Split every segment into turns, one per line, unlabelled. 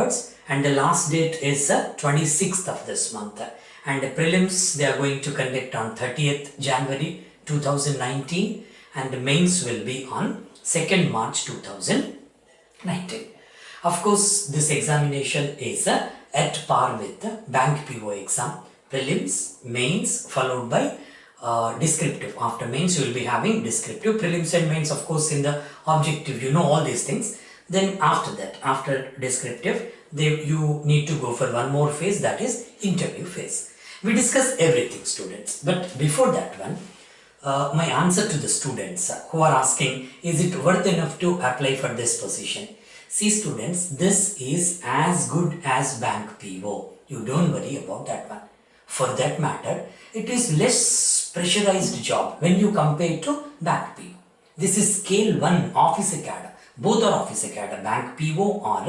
onwards, and the last date is 26th of this month, and the prelims they are going to conduct on 30th January 2019, and the mains will be on 2nd March 2019. Of course, this examination is at par with the bank PO exam. Prelims, mains, followed by descriptive. After mains you will be having descriptive. Prelims and mains, of course, in the objective you know all these things. Then after that, after descriptive, you need to go for one more phase, that is interview phase. We discuss everything, students, but before that one, my answer to the students who are asking, is it worth enough to apply for this position? See students, this is as good as bank PO. You don't worry about that one. For that matter, it is less pressurized job when you compare to bank PO. This is scale 1 officer cadre. Both are officer cadre, bank PO or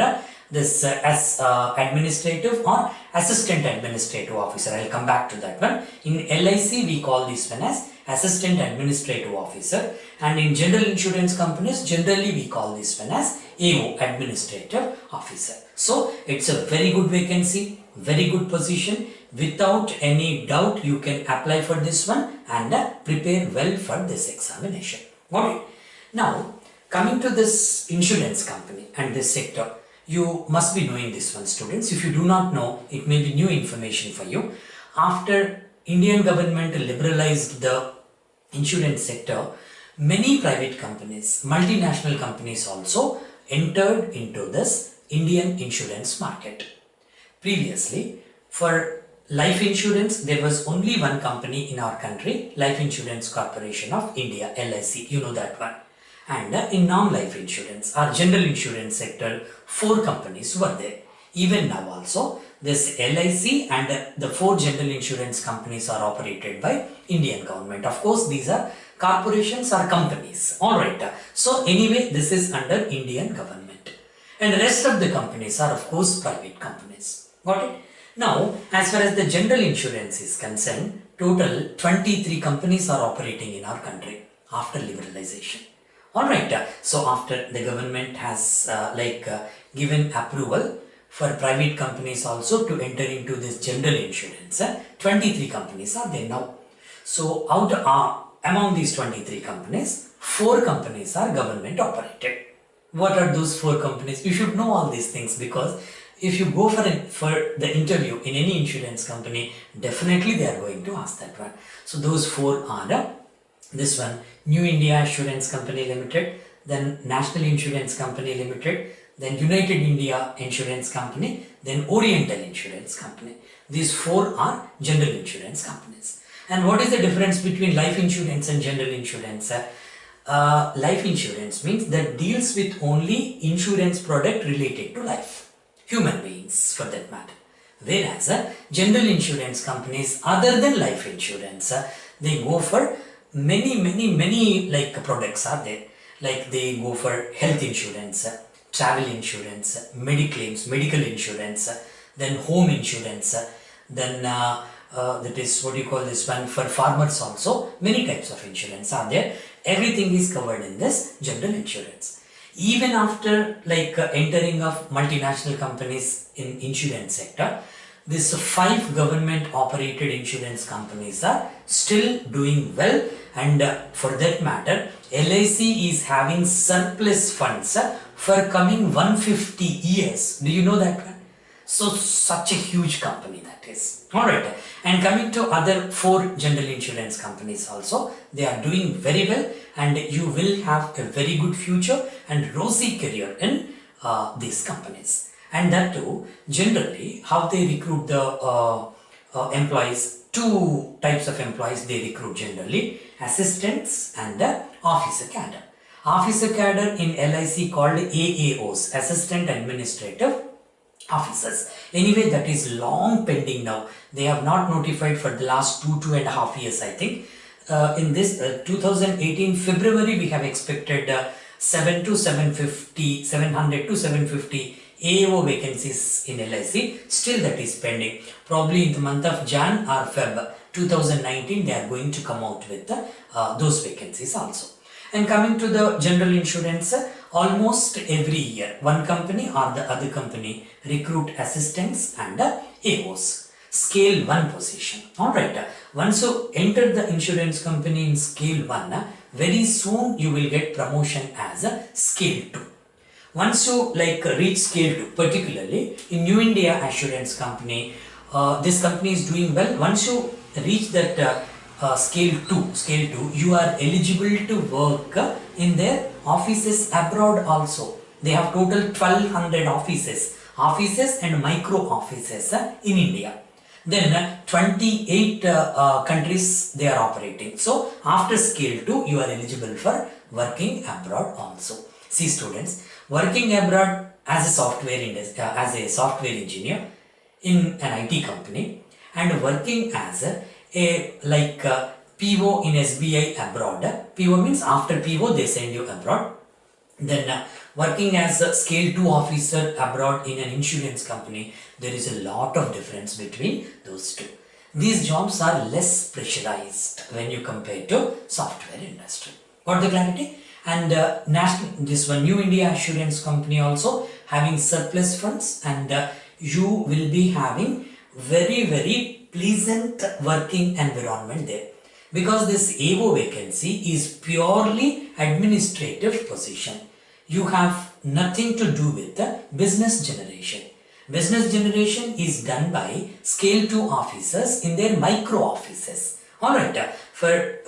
this as administrative or assistant administrative officer. I will come back to that one. In LIC we call this one as assistant administrative officer, and in general insurance companies generally we call this one as AO, administrative officer. So it's a very good vacancy, very good position. Without any doubt you can apply for this one and prepare well for this examination. Okay. Now coming to this insurance company and this sector, you must be knowing this one, students. If you do not know, it may be new information for you. After Indian government liberalized the insurance sector, many private companies, multinational companies also entered into this Indian insurance market. Previously, for life insurance, there was only one company in our country, Life Insurance Corporation of India, LIC, you know that one. And in non-life insurance or general insurance sector, 4 companies were there. Even now also, this LIC and the 4 general insurance companies are operated by Indian government. Of course, these are corporations or companies. Alright. So anyway, this is under Indian government. And the rest of the companies are of course private companies. Got it? Now, as far as the general insurance is concerned, total 23 companies are operating in our country after liberalization. Alright, so after the government has given approval for private companies also to enter into this general insurance, 23 companies are there now. So among these 23 companies, 4 companies are government operated. What are those 4 companies? You should know all these things, because if you go for the interview in any insurance company, definitely they are going to ask that one. So those 4 are this one, New India Assurance Company Limited, then National Insurance Company Limited, then United India Insurance Company, then Oriental Insurance Company. These 4 are general insurance companies. And what is the difference between life insurance and general insurance? Life insurance means that deals with only insurance product related to life, human beings for that matter. Whereas general insurance companies, other than life insurance, they go for many like products are there. Like they go for health insurance, travel insurance, mediclaims, medical insurance, then home insurance, then that is what you call this one for farmers also. Many types of insurance are there. Everything is covered in this general insurance. Even after entering of multinational companies in insurance sector, these 5 government operated insurance companies are still doing well, and for that matter, LIC is having surplus funds for coming 150 years. Do you know that one? So such a huge company that is. Alright, and coming to other 4 general insurance companies also, they are doing very well, and you will have a very good future and rosy career in these companies. And that too, generally, how they recruit the employees, 2 types of employees they recruit generally, assistants and officer cadre. Officer cadre in LIC called AAOs, Assistant Administrative Officers. Anyway, that is long pending now. They have not notified for the last 2.5 years, I think. In this 2018 February, we have expected 700 to 750 AO vacancies in LIC. Still that is pending. Probably in the month of Jan or Feb 2019, they are going to come out with those vacancies also. And coming to the general insurance, almost every year one company or the other company recruit assistants and AOs. Scale 1 position. Alright, once you enter the insurance company in scale 1, very soon you will get promotion as a scale 2. Once you reach scale 2, particularly in New India Assurance Company, this company is doing well. Once you reach that scale 2, you are eligible to work in their offices abroad also. They have total 1200 offices and micro offices in India. Then 28 countries they are operating. So after scale 2, you are eligible for working abroad also. See students, working abroad as a software engineer in an IT company and working as a PO in SBI abroad. PO means after PO they send you abroad. Then working as a scale 2 officer abroad in an insurance company, there is a lot of difference between those two. These jobs are less pressurized when you compare to software industry. Got the clarity? And this one New India Assurance Company also having surplus funds, and you will be having very pleasant working environment there, because this AO vacancy is purely administrative position. You have nothing to do with the business generation. Business generation is done by scale 2 officers in their micro offices. Alright, for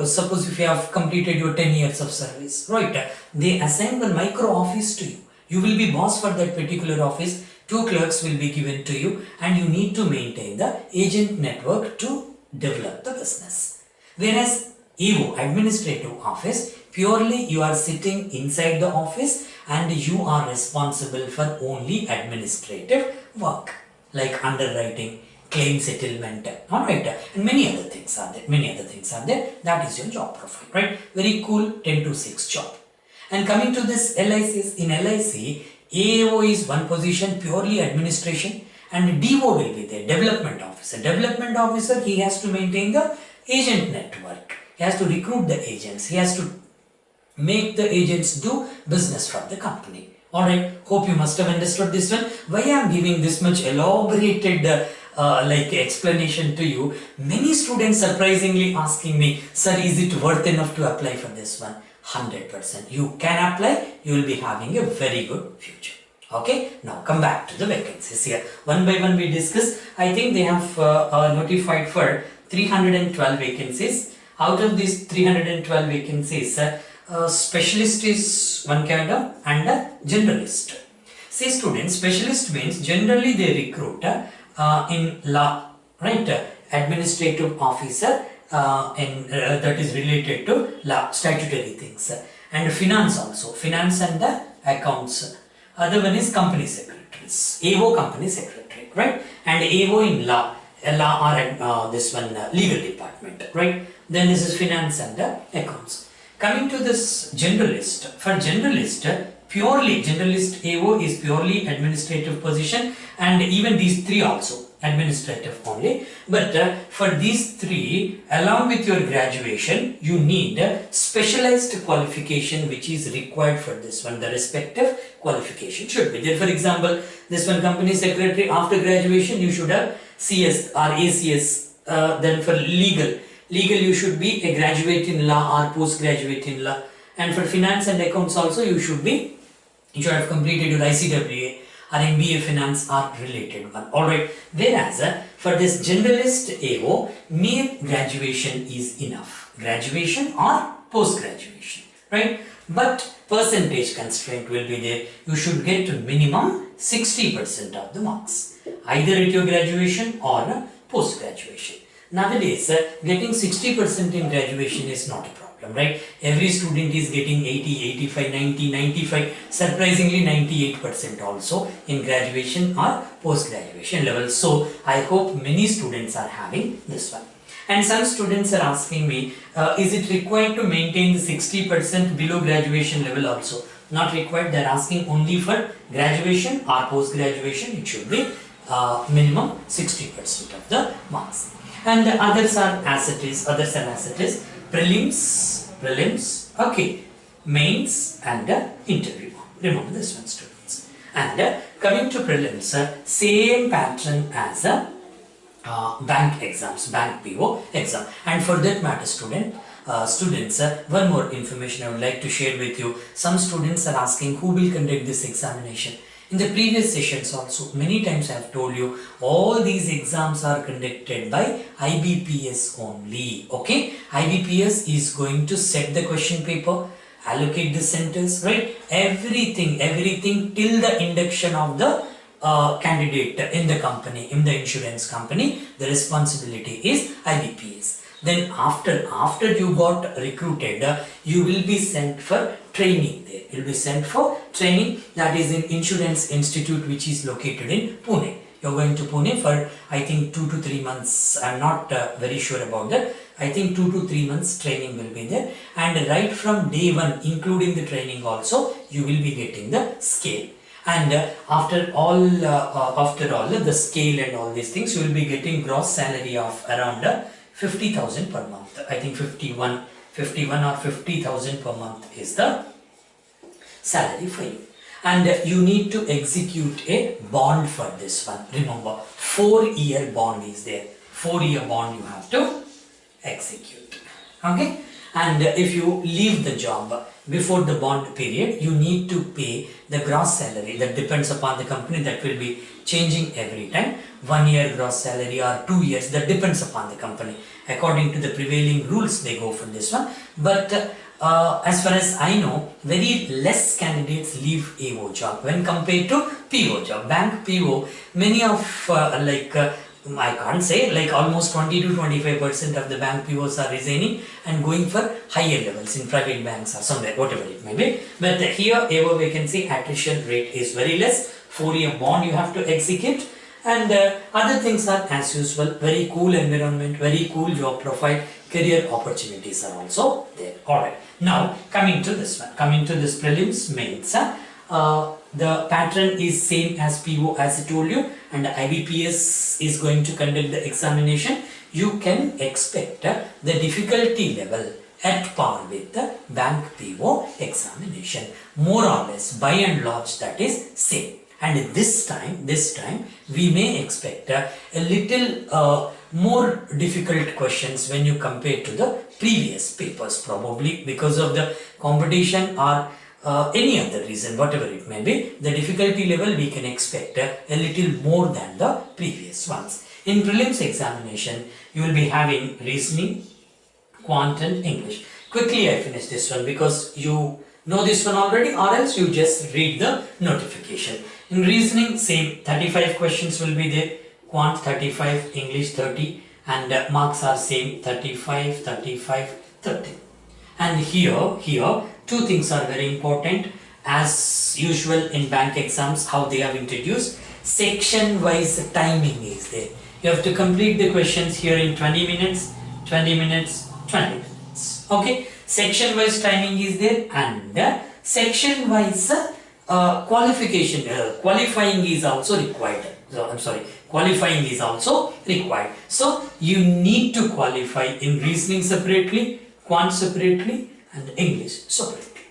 suppose if you have completed your 10 years of service, right, they assign the micro office to you. You will be boss for that particular office. 2 clerks will be given to you, and you need to maintain the agent network to develop the business. Whereas AO, administrative office, purely you are sitting inside the office and you are responsible for only administrative work like underwriting, claim settlement, alright, and many other things are there. That is your job profile, right? Very cool 10 to 6 job. And coming to this LICs, in LIC, AO is one position, purely administration, and DO will be there, development officer. Development officer, he has to maintain the agent network. He has to recruit the agents. He has to make the agents do business from the company. Alright, hope you must have understood this one. Why I am giving this much elaborated explanation to you? Many students surprisingly asking me, sir, is it worth enough to apply for this one? 100%. You can apply. You will be having a very good future. Okay, now come back to the vacancies here. One by one we discuss. I think they have notified for 312 vacancies. Out of these 312 vacancies, specialist is one cadre and a generalist. See students, specialist means generally they recruit in law, right? Administrative officer that is related to law, statutory things, and finance also, finance and accounts. Other one is company secretaries, AO company secretary, right? And AO in law or this one legal department, right? Then this is finance and accounts. Coming to this generalist, for generalist, purely generalist AO is purely administrative position, and even these three also administrative only. But for these three, along with your graduation, you need specialized qualification which is required for this one. The respective qualification should be there. For example, this one company secretary, after graduation you should have CS or ACS. Then for legal you should be a graduate in law or postgraduate in law. And for finance and accounts also you should have completed your ICWA or MBA finance or related one. Alright, whereas for this generalist AO, mere graduation is enough. Graduation or post-graduation, right? But percentage constraint will be there. You should get minimum 60% of the marks, either at your graduation or post-graduation. Nowadays, getting 60% in graduation is not a problem, right? Every student is getting 80, 85, 90, 95, surprisingly 98% also in graduation or post-graduation level. So, I hope many students are having this one. And some students are asking me, is it required to maintain the 60% below graduation level also? Not required. They are asking only for graduation or post-graduation. It should be minimum 60% of the marks. And the others are as it is, prelims, okay. mains and interview. Remember this one, students. And coming to prelims, same pattern as bank exams, bank PO exam. And for that matter, students, one more information I would like to share with you. Some students are asking who will conduct this examination. In the previous sessions also, many times I have told you, all these exams are conducted by IBPS only. Okay, IBPS is going to set the question paper, allocate the centers, right? Everything till the induction of the candidate in the company, in the insurance company, the responsibility is IBPS. Then after you got recruited, you will be sent for training there. You will be sent for training, that is in Insurance Institute, which is located in Pune. You are going to Pune for I think 2 to 3 months. I am not very sure about that. I think 2 to 3 months training will be there, and right from day one, including the training also, you will be getting the scale. And after all the scale and all these things, you will be getting gross salary of around 50,000 per month. I think 51 or 50,000 per month is the salary for you. And you need to execute a bond for this one. Remember, 4-year bond is there. 4-year bond you have to execute. Okay? And if you leave the job before the bond period, you need to pay the gross salary. That depends upon the company. That will be changing every time. 1 year gross salary or 2 years. That depends upon the company. According to the prevailing rules, they go for this one. But as far as I know, very less candidates leave AO job when compared to PO job. Bank PO, many of I can't say, like almost 20 to 25% of the bank POs are resigning and going for higher levels in private banks or somewhere, whatever it may be. But here AO vacancy attrition rate is very less. 4-year bond you have to execute, and other things are as usual. Very cool environment, very cool job profile, career opportunities are also there. Alright, now coming to this one, coming to this prelims mains. The pattern is same as PO as I told you, and IBPS is going to conduct the examination. You can expect the difficulty level at par with the bank PO examination. More or less, by and large, that is same. And this time we may expect a little more difficult questions when you compare to the previous papers, probably because of the competition or any other reason, whatever it may be. The difficulty level we can expect a little more than the previous ones. In prelims examination, you will be having reasoning, quant and English. Quickly I finish this one because you know this one already, or else you just read the notification. In reasoning, same 35 questions will be there, quant 35, English 30, and marks are same 35, 35, 30. And here two things are very important. As usual in bank exams, how they have introduced section wise timing is there. You have to complete the questions here in 20 minutes, 20 minutes, 20 minutes. Okay, section wise timing is there, and section wise qualifying is also required. So I'm sorry, qualifying is also required. So you need to qualify in reasoning separately, quant separately, and English separately.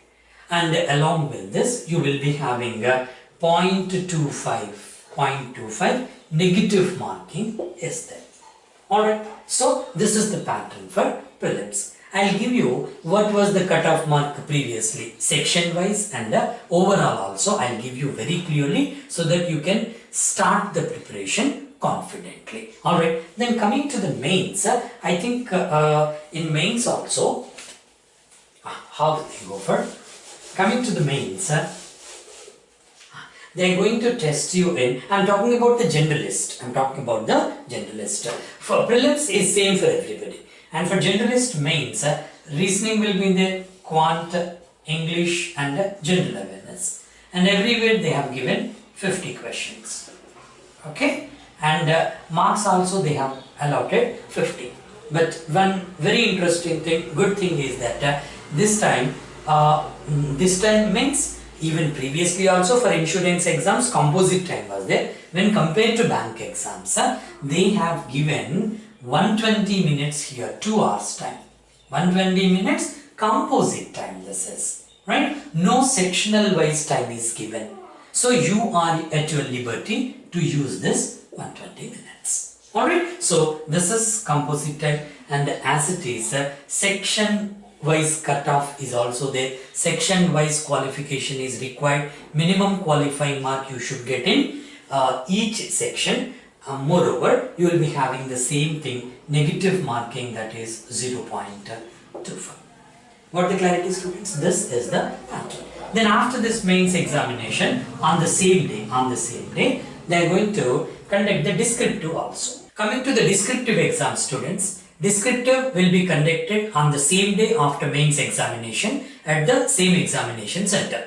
And along with this, you will be having a 0.25 negative marking is there. Alright, so this is the pattern for prelims. I'll give you what was the cutoff mark previously, section wise, and overall also I'll give you very clearly so that you can start the preparation confidently. Alright, then coming to the mains, I think in mains also, how do they go for? Coming to the mains, they are going to test you in, I'm talking about the generalist, For prelims is same for everybody. And for generalist mains, reasoning will be there, quant, English, and general awareness. And everywhere they have given 50 questions. Okay? And marks also they have allotted 50. But one very interesting thing, good thing is that this time means even previously also for insurance exams, composite time was there. When compared to bank exams, they have given 120 minutes here, 2 hours time. 120 minutes composite time this is. right? No sectional wise time is given. So you are at your liberty to use this 120 minutes. Alright, so this is composite type, and as it is section wise cutoff is also there. Section wise qualification is required. Minimum qualifying mark you should get in each section. Moreover, you will be having the same thing, negative marking, that is 0.25. Got the clarity, students? This is the pattern. Then after this mains examination, on the same day, they are going to conduct the descriptive also. Coming to the descriptive exam, students, descriptive will be conducted on the same day after mains examination at the same examination center.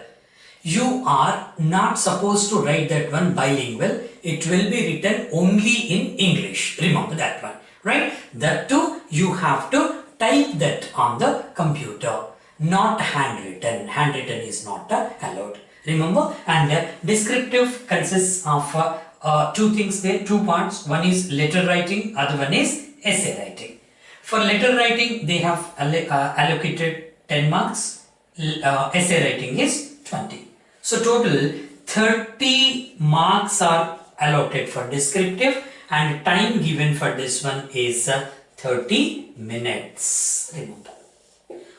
You are not supposed to write that one bilingual. It will be written only in English. Remember that one, right? That too, you have to type that on the computer, not handwritten. Handwritten is not allowed. Remember, and descriptive consists of two things there, two parts. One is letter writing, other one is essay writing. For letter writing, they have allocated 10 marks. Essay writing is 20. So total 30 marks are allotted for descriptive, and time given for this one is 30 minutes. Remember.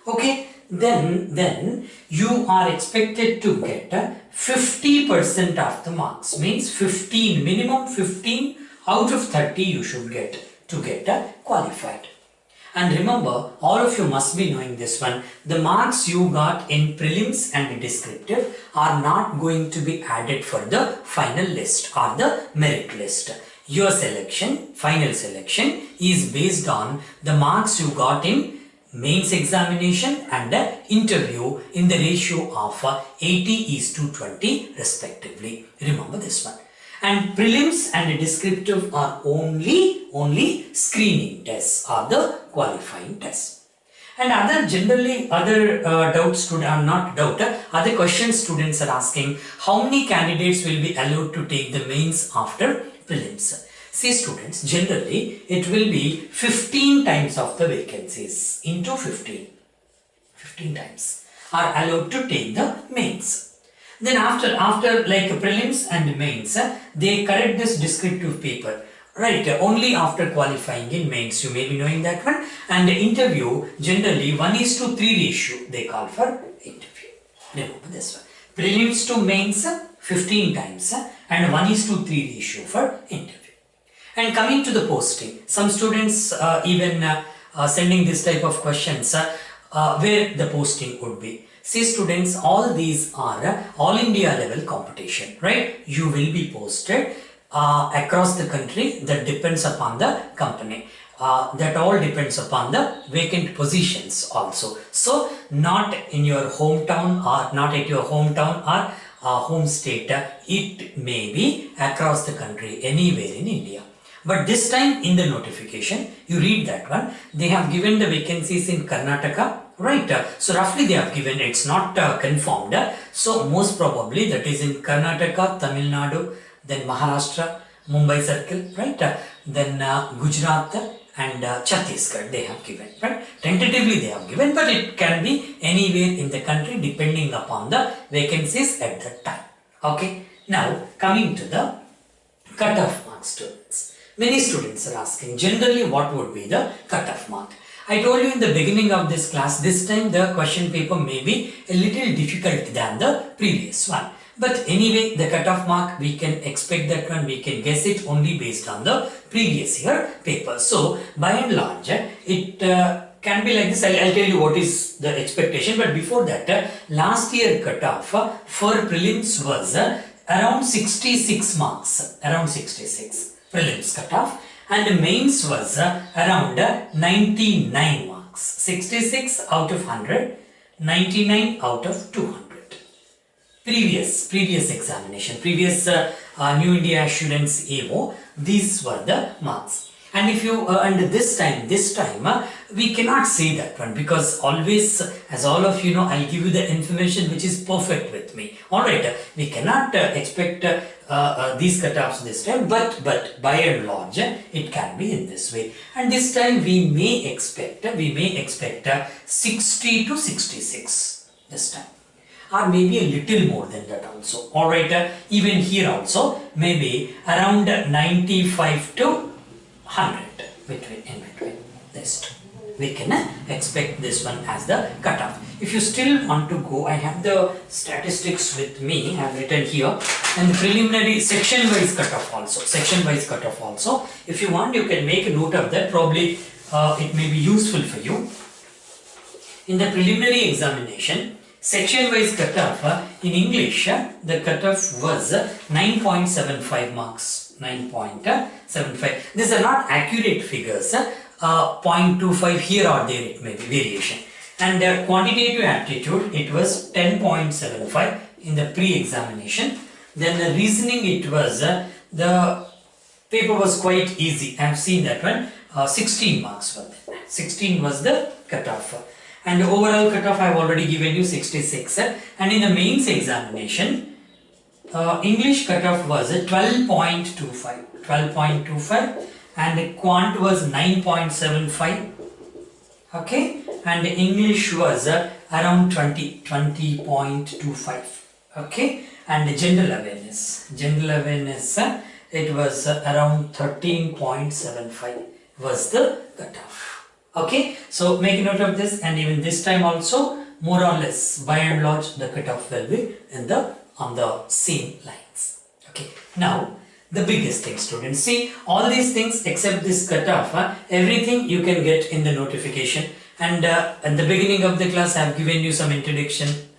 Okay, then you are expected to get 50% of the marks. Means 15, minimum 15 out of 30 you should get to get qualified. And remember, all of you must be knowing this one. The marks you got in prelims and descriptive are not going to be added for the final list or the merit list. Your selection, final selection, is based on the marks you got in mains examination and interview in the ratio of 80:20 respectively. Remember this one. And prelims and descriptive are only screening tests or the qualifying tests. And other doubts other questions students are asking, how many candidates will be allowed to take the mains after prelims? See students, generally it will be 15 times of the vacancies into 15 times are allowed to take the mains. Then after like prelims and mains, they correct this descriptive paper, right? Only after qualifying in mains, you may be knowing that one. And the interview, generally 1:3 ratio they call for interview. Remember this one. Prelims to mains 15 times and 1:3 ratio for interview. And coming to the posting, some students even sending this type of questions where the posting would be. See students, all these are all India level competition, right? You will be posted across the country. That depends upon the company. That all depends upon the vacant positions also. So not in your hometown or not at your hometown or home state. It may be across the country, anywhere in India. But this time in the notification, you read that one, they have given the vacancies in Karnataka, right? So roughly they have given, it's not confirmed. So most probably that is in Karnataka, Tamil Nadu, then Maharashtra, Mumbai Circle, right? Then Gujarat and Chhattisgarh they have given, right? Tentatively they have given, but it can be anywhere in the country depending upon the vacancies at that time. Okay, now coming to the cutoff mark students. Many students are asking generally what would be the cutoff mark. I told you in the beginning of this class, this time the question paper may be a little difficult than the previous one. But anyway, the cutoff mark, we can expect that one, we can guess it only based on the previous year paper. So by and large, it can be like this. I'll tell you what is the expectation. But before that, last year cutoff for prelims was around 66 marks, around 66. Prelims cutoff, and mains was around 99 marks, 66 out of 100, 99 out of 200. Previous examination, previous New India Assurance AO, these were the marks. And if you and this time we cannot say that one, because always, as all of you know, I'll give you the information which is perfect with me. Alright, we cannot expect these cutoffs this time, but by and large it can be in this way. And this time we may expect 60 to 66 this time. or maybe a little more than that also. Alright, even here also maybe around 95 to 100 in between this two. We can expect this one as the cutoff. If you still want to go, I have the statistics with me, I have written here, and the preliminary section wise cutoff also. If you want, you can make a note of that, probably it may be useful for you. In the preliminary examination, section wise cutoff in English, the cutoff was 9.75 marks. 9.75. These are not accurate figures. 0.25 here or there it may be variation. And quantitative aptitude, it was 10.75 in the pre-examination. Then the reasoning, it was the paper was quite easy. I have seen that one. 16 marks for that. 16 was the cutoff. And the overall cutoff I have already given you 66. And in the mains examination, English cutoff was 12.25. 12.25. And quant was 9.75. Okay, and English was around 20.25. Okay, and general awareness, it was around 13.75 was the cutoff. Okay, so make a note of this, and even this time also, more or less, by and large, the cutoff will be on the same lines. Okay, now the biggest thing, students, see all these things except this cutoff, everything you can get in the notification. And at the beginning of the class, I have given you some introduction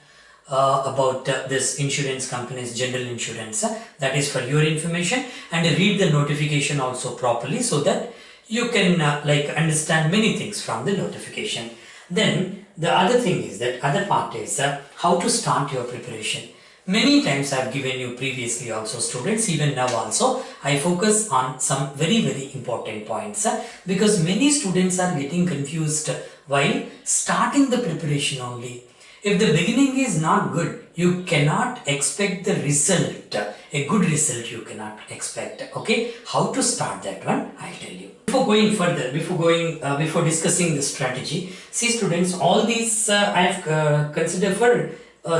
about this insurance companies, general insurance. That is for your information, and read the notification also properly so that you can understand many things from the notification. Then the other thing is that other part is how to start your preparation. Many times I have given you previously also, students, even now also I focus on some very important points because many students are getting confused while starting the preparation only. If the beginning is not good, you cannot expect the result, a good result you cannot expect. Okay, how to start that one, I'll tell you. Before going further, before discussing the strategy, see students, all these I have considered for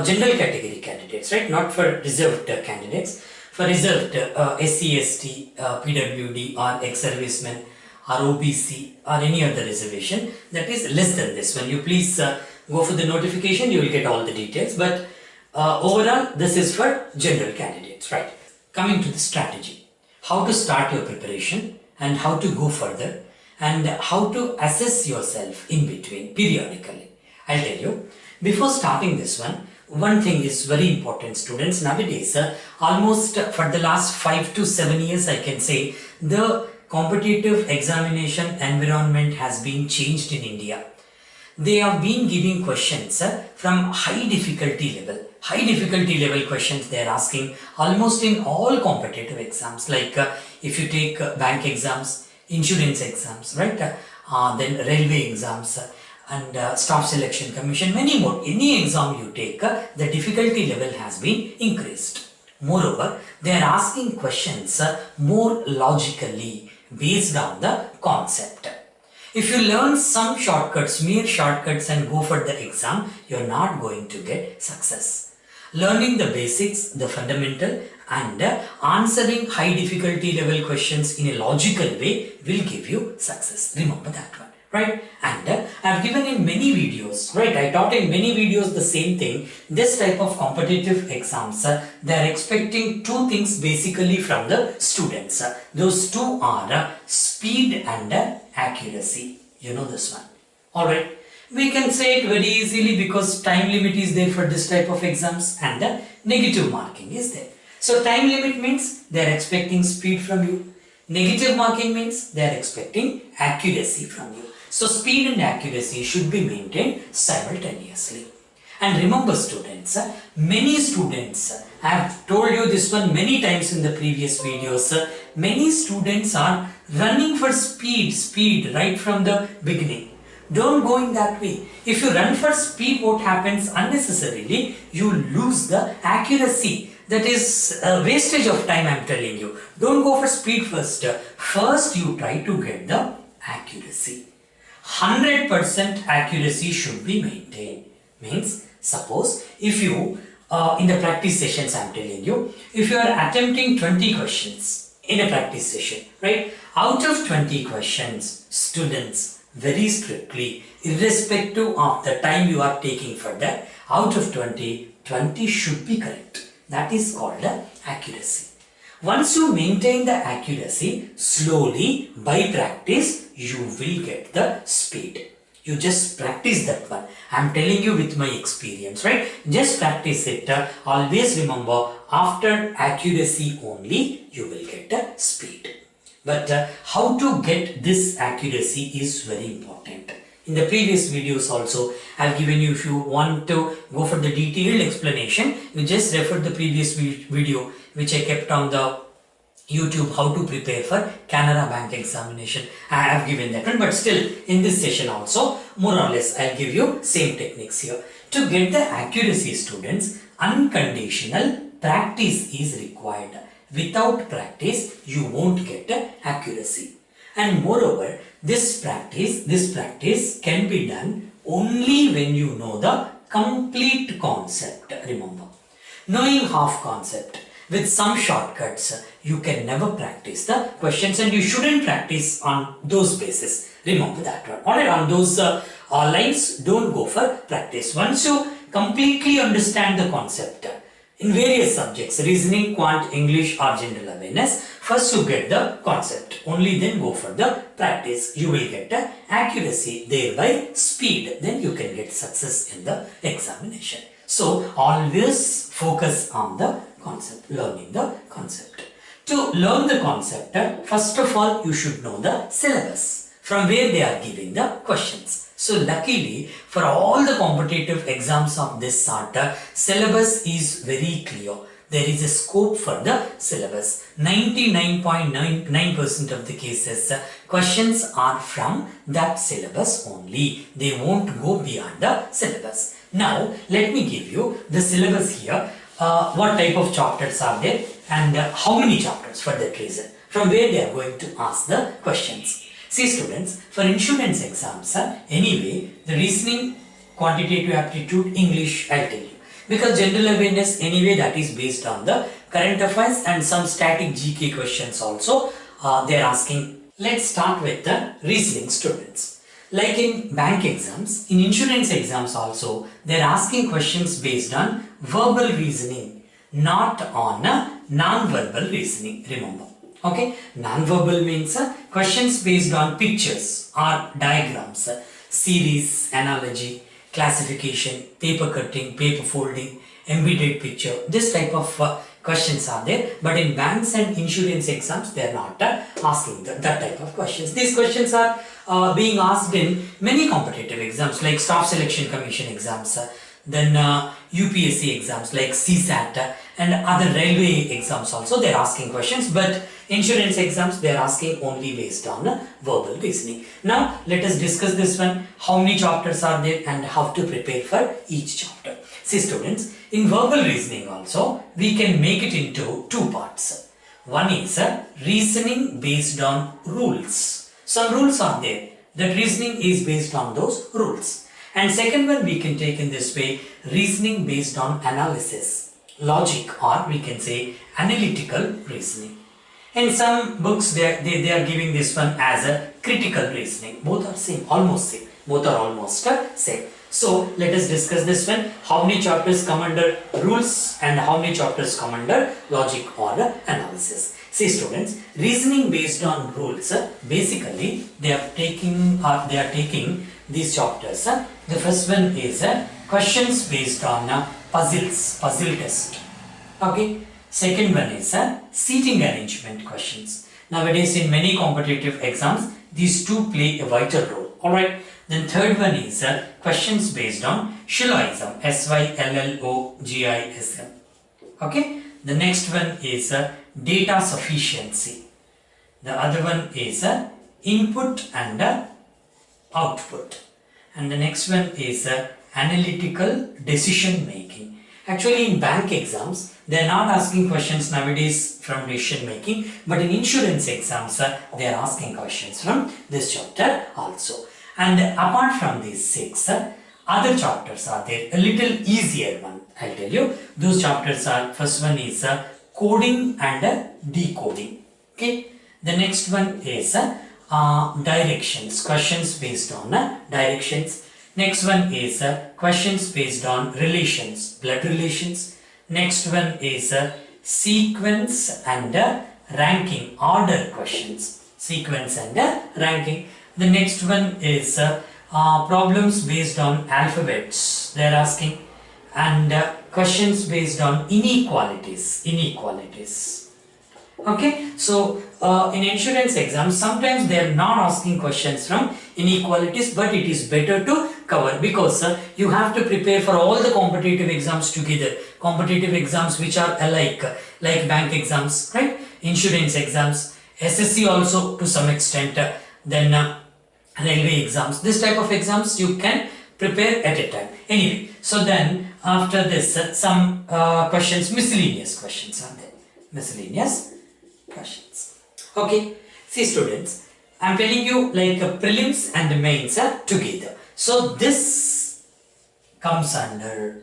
general category candidates, right? Not for reserved candidates. For reserved SC, ST, PWD or ex-servicemen or OBC or any other reservation that is less than this. When you please go for the notification, you will get all the details. But overall, this is for general candidates, right? Coming to the strategy, how to start your preparation and how to go further and how to assess yourself in between periodically. I'll tell you. Before starting this one thing is very important, students. Nowadays, almost for the last 5 to 7 years, I can say, the competitive examination environment has been changed in India. They have been giving questions from high difficulty level questions they are asking almost in all competitive exams, like if you take bank exams, insurance exams, right? Then railway exams, and staff selection commission, many more. Any exam you take, the difficulty level has been increased. Moreover, they are asking questions more logically based on the concept. If you learn some shortcuts, mere shortcuts, and go for the exam, you are not going to get success. Learning the basics, the fundamental, and answering high difficulty level questions in a logical way will give you success. Remember that one. Right, and I have given in many videos, right, I taught in many videos the same thing. This type of competitive exams, they are expecting two things basically from the students. Those two are speed and accuracy. You know this one. Alright, we can say it very easily because time limit is there for this type of exams and the negative marking is there. So time limit means they are expecting speed from you. Negative marking means they are expecting accuracy from you. So speed and accuracy should be maintained simultaneously. And remember students, many students, I have told you this one many times in the previous videos, many students are running for speed right from the beginning. Don't go in that way. If you run for speed, what happens unnecessarily? You lose the accuracy. That is wastage of time, I am telling you. Don't go for speed first. First you try to get the accuracy. 100% accuracy should be maintained. Means Suppose if you, in the practice sessions I am telling you, if you are attempting 20 questions in a practice session, right? Out of 20 questions, students, very strictly, irrespective of the time you are taking for that, out of 20, 20 should be correct. That is called accuracy. Once you maintain the accuracy, slowly by practice, you will get the speed. You just practice that one. I am telling you with my experience, right? Just practice it. Always remember, after accuracy only, you will get the speed. But how to get this accuracy is very important. In the previous videos also, I have given you, if you want to go for the detailed explanation, you just refer the previous video which I kept on the YouTube, how to prepare for Canara Bank examination. I have given that one, but still in this session also, more or less I'll give you same techniques here. To get the accuracy, students, unconditional practice is required. Without practice, you won't get accuracy. And moreover, this practice can be done only when you know the complete concept. Remember, knowing half concept with some shortcuts, you can never practice the questions, and you shouldn't practice on those bases. Remember that one. Alright, on those lines, don't go for practice. Once you completely understand the concept in various subjects, reasoning, quant, English or general awareness, first you get the concept, only then go for the practice. You will get the accuracy, thereby speed, then you can get success in the examination. So always focus on the concept, learning the concept. To learn the concept, first of all you should know the syllabus, from where they are giving the questions. So luckily for all the competitive exams of this sort, syllabus is very clear. There is a scope for the syllabus. 99.99% of the cases, questions are from that syllabus only. They won't go beyond the syllabus. Now let me give you the syllabus here. What type of chapters are there and how many chapters for that reason, from where they are going to ask the questions. See students, for insurance exams, anyway, the reasoning, quantitative aptitude, English, I'll tell you. Because general awareness, anyway, that is based on the current affairs and some static GK questions also they are asking. Let's start with the reasoning, students. Like in bank exams, in insurance exams also, they are asking questions based on verbal reasoning, not on non-verbal reasoning, remember. Okay, non-verbal means questions based on pictures or diagrams, series, analogy, classification, paper cutting, paper folding, embedded picture. This type of questions are there, but in banks and insurance exams, they are not asking that type of questions. These questions are being asked in many competitive exams like Staff Selection Commission exams, then UPSC exams like CSAT and other railway exams also they are asking questions, but insurance exams they are asking only based on verbal reasoning. Now let us discuss this one, how many chapters are there and how to prepare for each chapter. See students, in verbal reasoning also we can make it into two parts. One is reasoning based on rules. Some rules are there, that reasoning is based on those rules. And second one we can take in this way, reasoning based on analysis, logic, or we can say analytical reasoning. In some books they are giving this one as a critical reasoning. Both are same, almost same. Both are almost same. So let us discuss this one. How many chapters come under rules and how many chapters come under logic or analysis. See students, reasoning based on rules, basically they are taking these chapters. The first one is questions based on puzzle test. Okay. Second one is seating arrangement questions. Nowadays in many competitive exams, these two play a vital role. Alright. Then third one is questions based on Syllogism, Syllogism. Okay. The next one is data sufficiency. The other one is input and output. And the next one is analytical decision making. Actually in bank exams, they are not asking questions nowadays from decision making, but in insurance exams, they are asking questions from this chapter also. And apart from these six, other chapters are there, a little easier one. I'll tell you. Those chapters are, first one is coding and decoding. Okay. The next one is directions, questions based on directions. Next one is questions based on relations, blood relations. Next one is sequence and ranking, order questions, sequence and ranking. The next one is problems based on alphabets, they are asking, and questions based on inequalities. Okay, so in insurance exams, sometimes they are not asking questions from inequalities, but it is better to cover, because you have to prepare for all the competitive exams together. Competitive exams which are alike, like bank exams, right? Insurance exams, SSC also to some extent, then railway exams. This type of exams you can prepare at a time. Anyway, so then after this, some questions, miscellaneous questions are there. Miscellaneous questions. Okay, see students, I am telling you like prelims and mains are together. So this comes under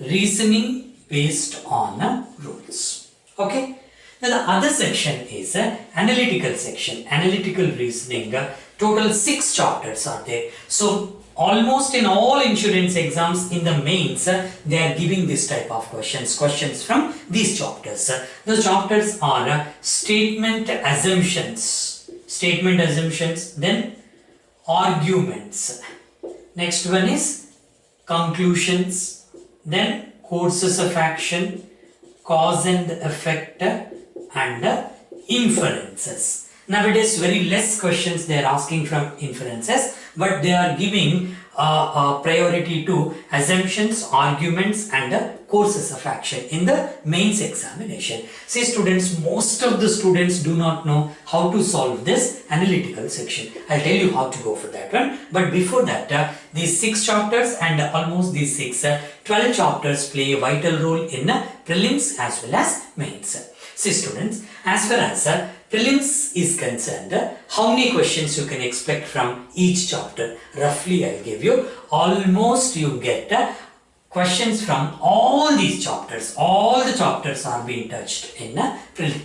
reasoning based on rules. Okay. Now the other section is analytical section, analytical reasoning. Total 6 chapters are there. So almost in all insurance exams in the mains, they are giving this type of questions from these chapters. The chapters are statement assumptions, then arguments. Next one is conclusions, then courses of action, cause and effect, and inferences. Nowadays very less questions they are asking from inferences, but they are giving priority to assumptions, arguments, and courses of action in the mains examination. See students, most of the students do not know how to solve this analytical section. I'll tell you how to go for that one. But before that, these 6 chapters and almost these 12 chapters play a vital role in prelims as well as mains. See students, as far as prelims is concerned, how many questions you can expect from each chapter? Roughly I'll give you, almost you get questions from all these chapters. All the chapters are being touched in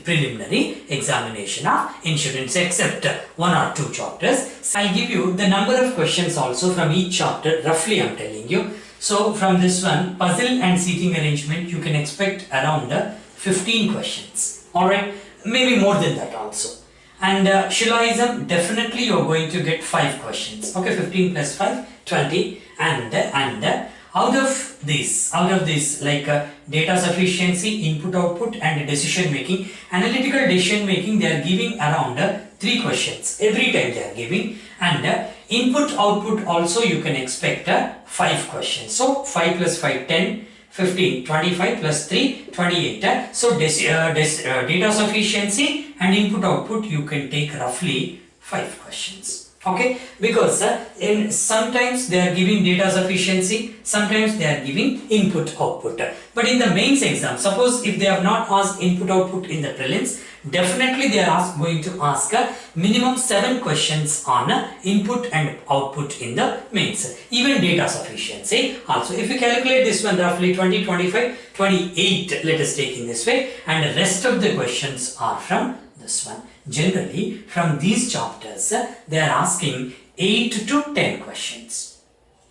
preliminary examination of insurance except 1 or 2 chapters. So I'll give you the number of questions also from each chapter, roughly I'm telling you. So from this one, puzzle and seating arrangement, you can expect around 15 questions. Alright, maybe more than that also. And Shilloism, definitely you are going to get 5 questions. Okay, 15 plus 5, 20. And out of this like data sufficiency, input output, and decision making, analytical decision making, they are giving around 3 questions every time they are giving. And input output also you can expect 5 questions. So 5 plus 5, 10. 15, 25 plus 3, 28. So data sufficiency and input output you can take roughly 5 questions. Okay, because in sometimes they are giving data sufficiency, sometimes they are giving input output. But in the mains exam, suppose if they have not asked input output in the prelims, definitely they are going to ask minimum 7 questions on input and output in the mains. Even data sufficiency also. If you calculate this one roughly 20, 25, 28, let us take in this way, and the rest of the questions are from this one. Generally from these chapters they are asking 8 to 10 questions.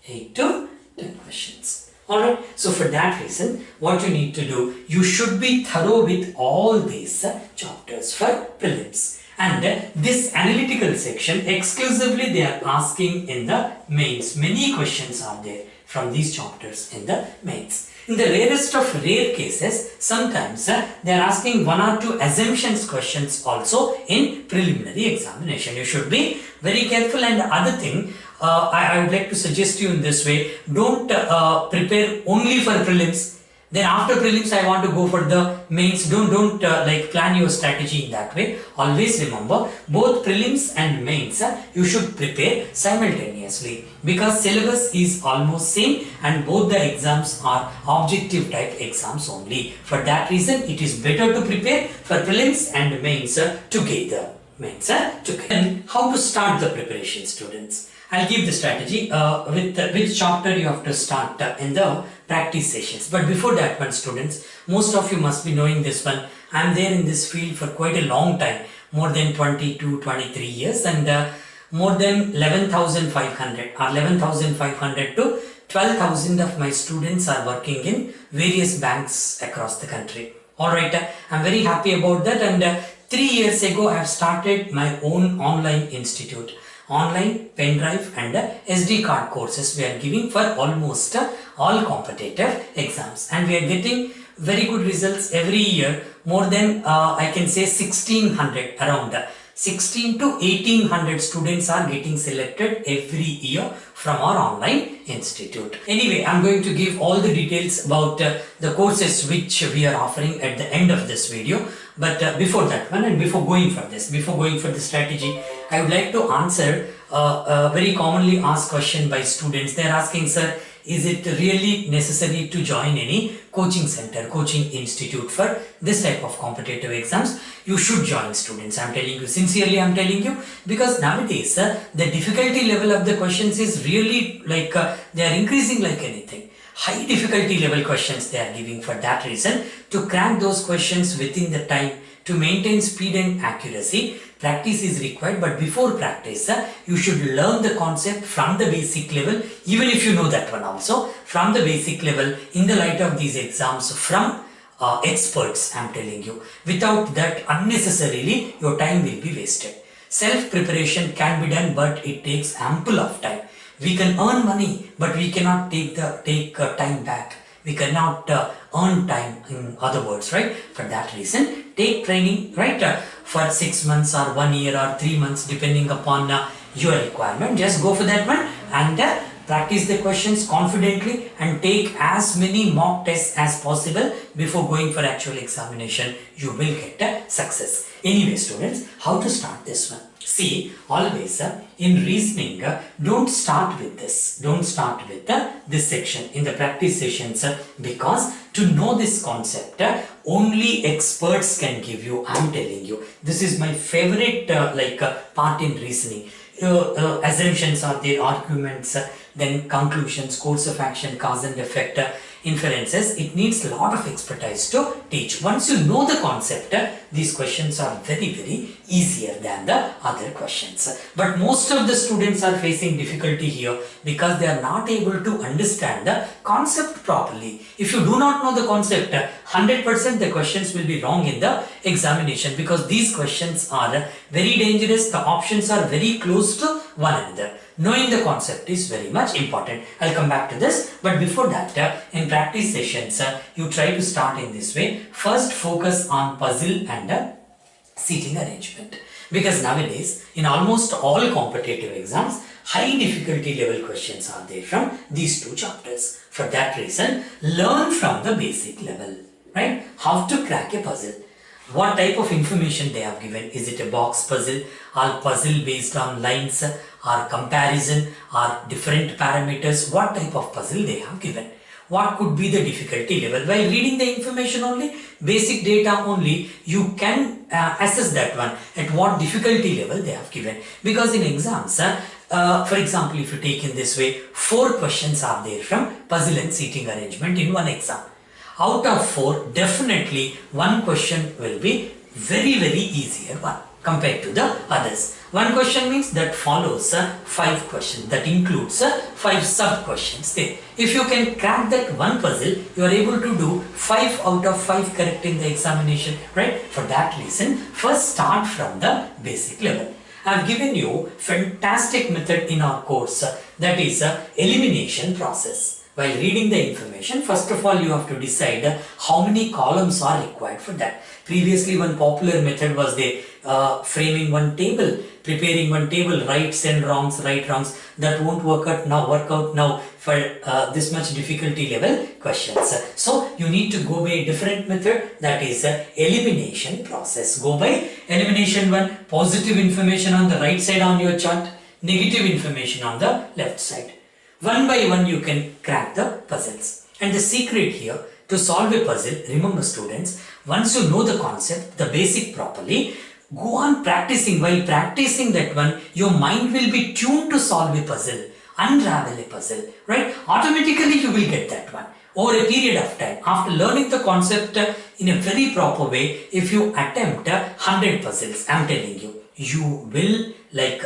8 to 10 questions. Alright, so for that reason, what you need to do, you should be thorough with all these chapters for prelims. And this analytical section, exclusively they are asking in the mains. Many questions are there from these chapters in the mains. In the rarest of rare cases, sometimes they are asking 1 or 2 assumptions questions also in preliminary examination. You should be very careful. And the other thing, I would like to suggest you in this way, don't prepare only for prelims. Then after prelims I want to go for the mains. Don't like plan your strategy in that way. Always remember, both prelims and mains you should prepare simultaneously, because syllabus is almost same and both the exams are objective type exams only. For that reason, it is better to prepare for prelims and mains together. Then how to start the preparation, students? I'll give the strategy with which chapter you have to start in the practice sessions. But before that one, students, most of you must be knowing this one. I'm there in this field for quite a long time, more than 23 years, and more than 11,500 or 11,500 to 12,000 of my students are working in various banks across the country. Alright, I'm very happy about that, and 3 years ago I have started my own online institute. Online, pen drive and SD card courses we are giving for almost all competitive exams, and we are getting very good results every year. More than I can say 1600, around 16 to 1800 students are getting selected every year from our online institute. Anyway, I'm going to give all the details about the courses which we are offering at the end of this video. But before that one, and before going for the strategy, I would like to answer a very commonly asked question by students. They are asking, sir, is it really necessary to join any coaching center, coaching institute for this type of competitive exams? You should join, students. I'm telling you, sincerely I'm telling you, because nowadays the difficulty level of the questions is really like they are increasing like anything. High difficulty level questions they are giving. For that reason, to crack those questions within the time, to maintain speed and accuracy, practice is required. But before practice, you should learn the concept from the basic level, even if you know that one also, from the basic level in the light of these exams from experts, I'm telling you. Without that, unnecessarily your time will be wasted. Self-preparation can be done, but it takes ample of time. We can earn money, but we cannot take time back. We cannot earn time, in other words, right? For that reason, take training, right? For 6 months or 1 year or 3 months, depending upon your requirement. Just go for that one and practice the questions confidently and take as many mock tests as possible before going for actual examination. You will get success. Anyway, students, how to start this one? See, always in reasoning, don't start with this. Don't start with this section in the practice sessions, because to know this concept, only experts can give you. I'm telling you, this is my favorite part in reasoning. Assumptions are there, arguments, then conclusions, course of action, cause and effect, inferences. It needs a lot of expertise to teach. Once you know the concept, these questions are very, very easier than the other questions. But most of the students are facing difficulty here because they are not able to understand the concept properly. If you do not know the concept, 100% the questions will be wrong in the examination, because these questions are very dangerous. The options are very close to one another. Knowing the concept is very much important. I'll come back to this, but before that, in practice sessions, you try to start in this way. First, focus on puzzle and seating arrangement, because nowadays in almost all competitive exams, high difficulty level questions are there from these two chapters. For that reason, learn from the basic level, right? How to crack a puzzle. What type of information they have given? Is it a box puzzle, or puzzle based on lines, or comparison, or different parameters? What type of puzzle they have given? What could be the difficulty level? While reading the information only, basic data only, you can assess that one at what difficulty level they have given. Because in exams, for example, if you take in this way, 4 questions are there from puzzle and seating arrangement in one exam. Out of 4, definitely one question will be very, very easier one compared to the others. One question means that follows 5 questions, that includes 5 sub questions there. If you can crack that one puzzle, you are able to do 5 out of 5 correct in the examination, right? For that reason, first start from the basic level. I have given you fantastic method in our course, that is elimination process. While reading the information, first of all, you have to decide how many columns are required for that. Previously, one popular method was the framing one table, preparing one table, rights and wrongs, right, wrongs. That won't work out now for this much difficulty level questions. So you need to go by a different method, that is elimination process. Go by elimination one, positive information on the right side on your chart, negative information on the left side. One by one you can crack the puzzles. And the secret here to solve a puzzle, remember students, once you know the concept, the basic properly, go on practicing. While practicing that one, your mind will be tuned to solve a puzzle, unravel a puzzle, right? Automatically you will get that one. Over a period of time, after learning the concept in a very proper way, if you attempt 100 puzzles, I'm telling you, you will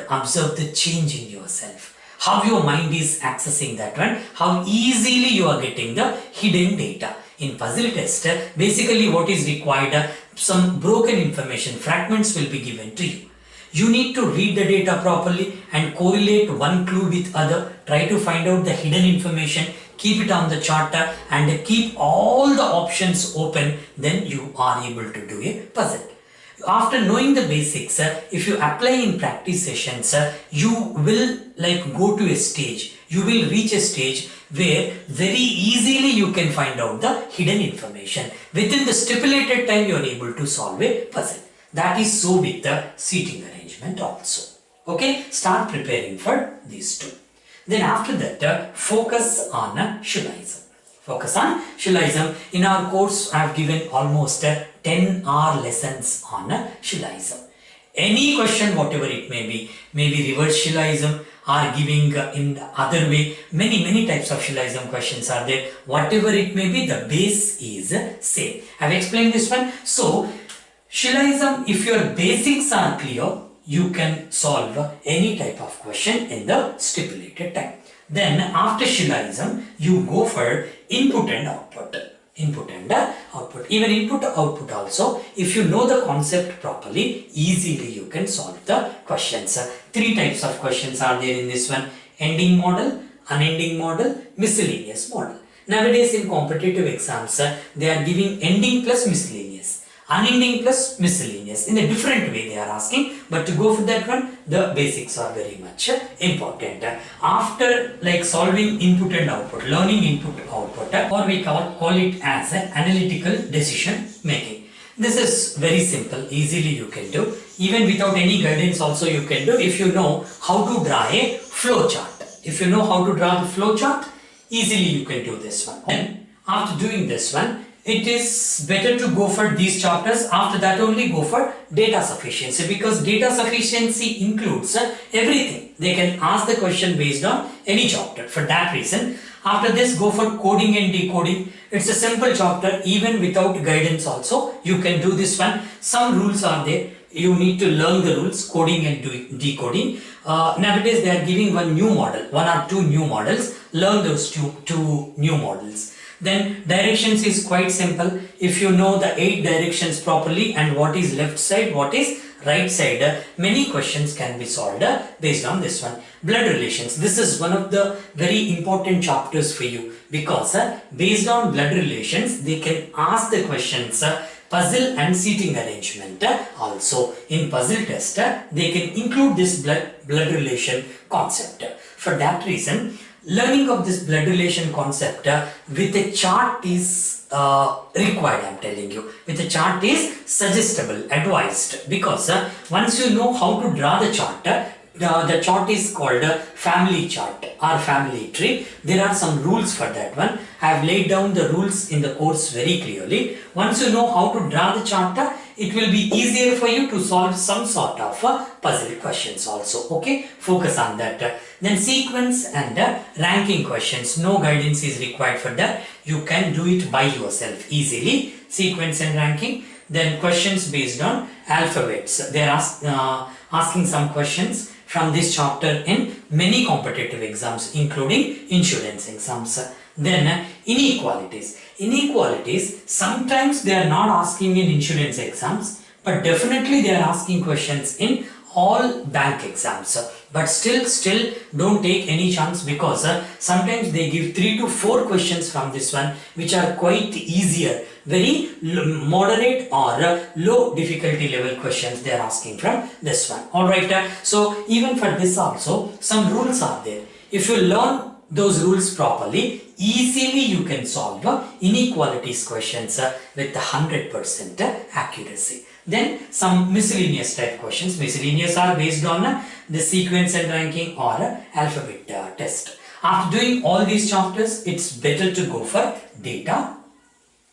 observe the change in yourself. How your mind is accessing that one, how easily you are getting the hidden data. In puzzle test, basically what is required, some broken information, fragments will be given to you. You need to read the data properly and correlate one clue with other. Try to find out the hidden information, keep it on the chart and keep all the options open. Then you are able to do a puzzle. After knowing the basics, if you apply in practice sessions, you will go to a stage. You will reach a stage where very easily you can find out the hidden information. Within the stipulated time, you are able to solve a puzzle. That is so with the seating arrangement also. Okay, start preparing for these two. Then after that, focus on Shillism. Focus on Shillism. In our course, I have given almost 10-hour lessons on Shillism. Any question, whatever it may be reverse Shillism or giving in the other way, many types of Shillism questions are there. Whatever it may be, the base is same. I have explained this one. So, Shillism, if your basics are clear, you can solve any type of question in the stipulated time. Then after Shillism, you go for input and output. Input and output. Even input output also, if you know the concept properly, easily you can solve the questions. Three types of questions are there in this one: ending model, unending model, miscellaneous model. Nowadays in competitive exams, they are giving ending plus miscellaneous, unending plus miscellaneous. In a different way they are asking, but to go for that one, the basics are very much important. After solving input and output, learning input output, or we call it as analytical decision making. This is very simple, easily you can do. Even without any guidance also you can do if you know how to draw a flow chart. If you know how to draw the flow chart, easily you can do this one. Then after doing this one, it is better to go for these chapters. After that only go for data sufficiency, because data sufficiency includes everything. They can ask the question based on any chapter. For that reason, after this go for coding and decoding. It's a simple chapter, even without guidance also you can do this one. Some rules are there. You need to learn the rules, coding and decoding. Nowadays they are giving one or two new models. Learn those two new models. Then directions is quite simple. If you know the 8 directions properly and what is left side, what is right side, many questions can be solved based on this one. Blood relations. This is one of the very important chapters for you, because based on blood relations, they can ask the questions puzzle and seating arrangement. Also in puzzle test, they can include this blood relation concept. For that reason, learning of this blood relation concept with a chart is required, I am telling you. With a chart is suggestible, advised, because once you know how to draw the chart, the chart is called a family chart or family tree. There are some rules for that one. I have laid down the rules in the course very clearly. Once you know how to draw the chart, it will be easier for you to solve some sort of puzzle questions also. Okay, focus on that. Then sequence and ranking questions. No guidance is required for that. You can do it by yourself easily. Sequence and ranking. Then questions based on alphabets. They are asking some questions from this chapter in many competitive exams, including insurance exams. Then inequalities. Inequalities, sometimes they are not asking in insurance exams, but definitely they are asking questions in all bank exams. But still don't take any chance, because sometimes they give 3 to 4 questions from this one, which are quite easier, very moderate or low difficulty level questions they are asking from this one. Alright, so even for this also some rules are there. If you learn those rules properly, easily you can solve inequalities questions with 100% accuracy. Then some miscellaneous type questions. Miscellaneous are based on the sequence and ranking or alphabet test. After doing all these chapters, it's better to go for data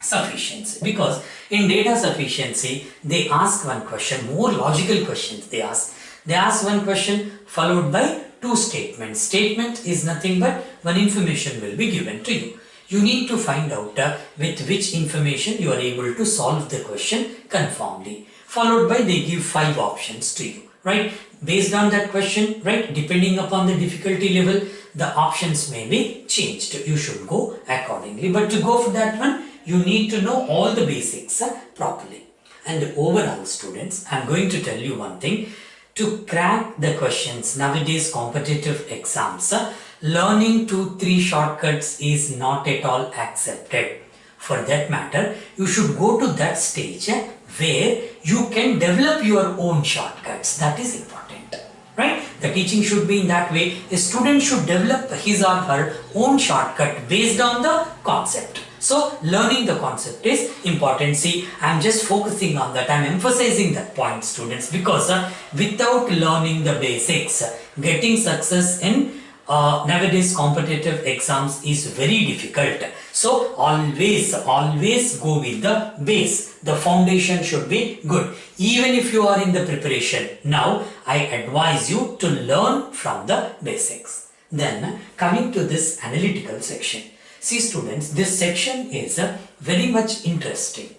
sufficiency, because in data sufficiency they ask one question, more logical questions they ask one question followed by two statements. Statement is nothing but one information will be given to you. You need to find out with which information you are able to solve the question conformably. Followed by they give 5 options to you, right? Based on that question, right, depending upon the difficulty level, the options may be changed. You should go accordingly. But to go for that one, you need to know all the basics properly. And overall, students, I am going to tell you one thing. To crack the questions nowadays competitive exams, learning 2-3 shortcuts is not at all accepted. For that matter, you should go to that stage where you can develop your own shortcuts. That is important, right? The teaching should be in that way. A student should develop his or her own shortcut based on the concept. So, learning the concept is important. See, I am just focusing on that. I am emphasizing that point, students, because without learning the basics, getting success in nowadays competitive exams is very difficult. So, always go with the base. The foundation should be good. Even if you are in the preparation, now I advise you to learn from the basics. Then, coming to this analytical section. See, students, this section is very much interesting.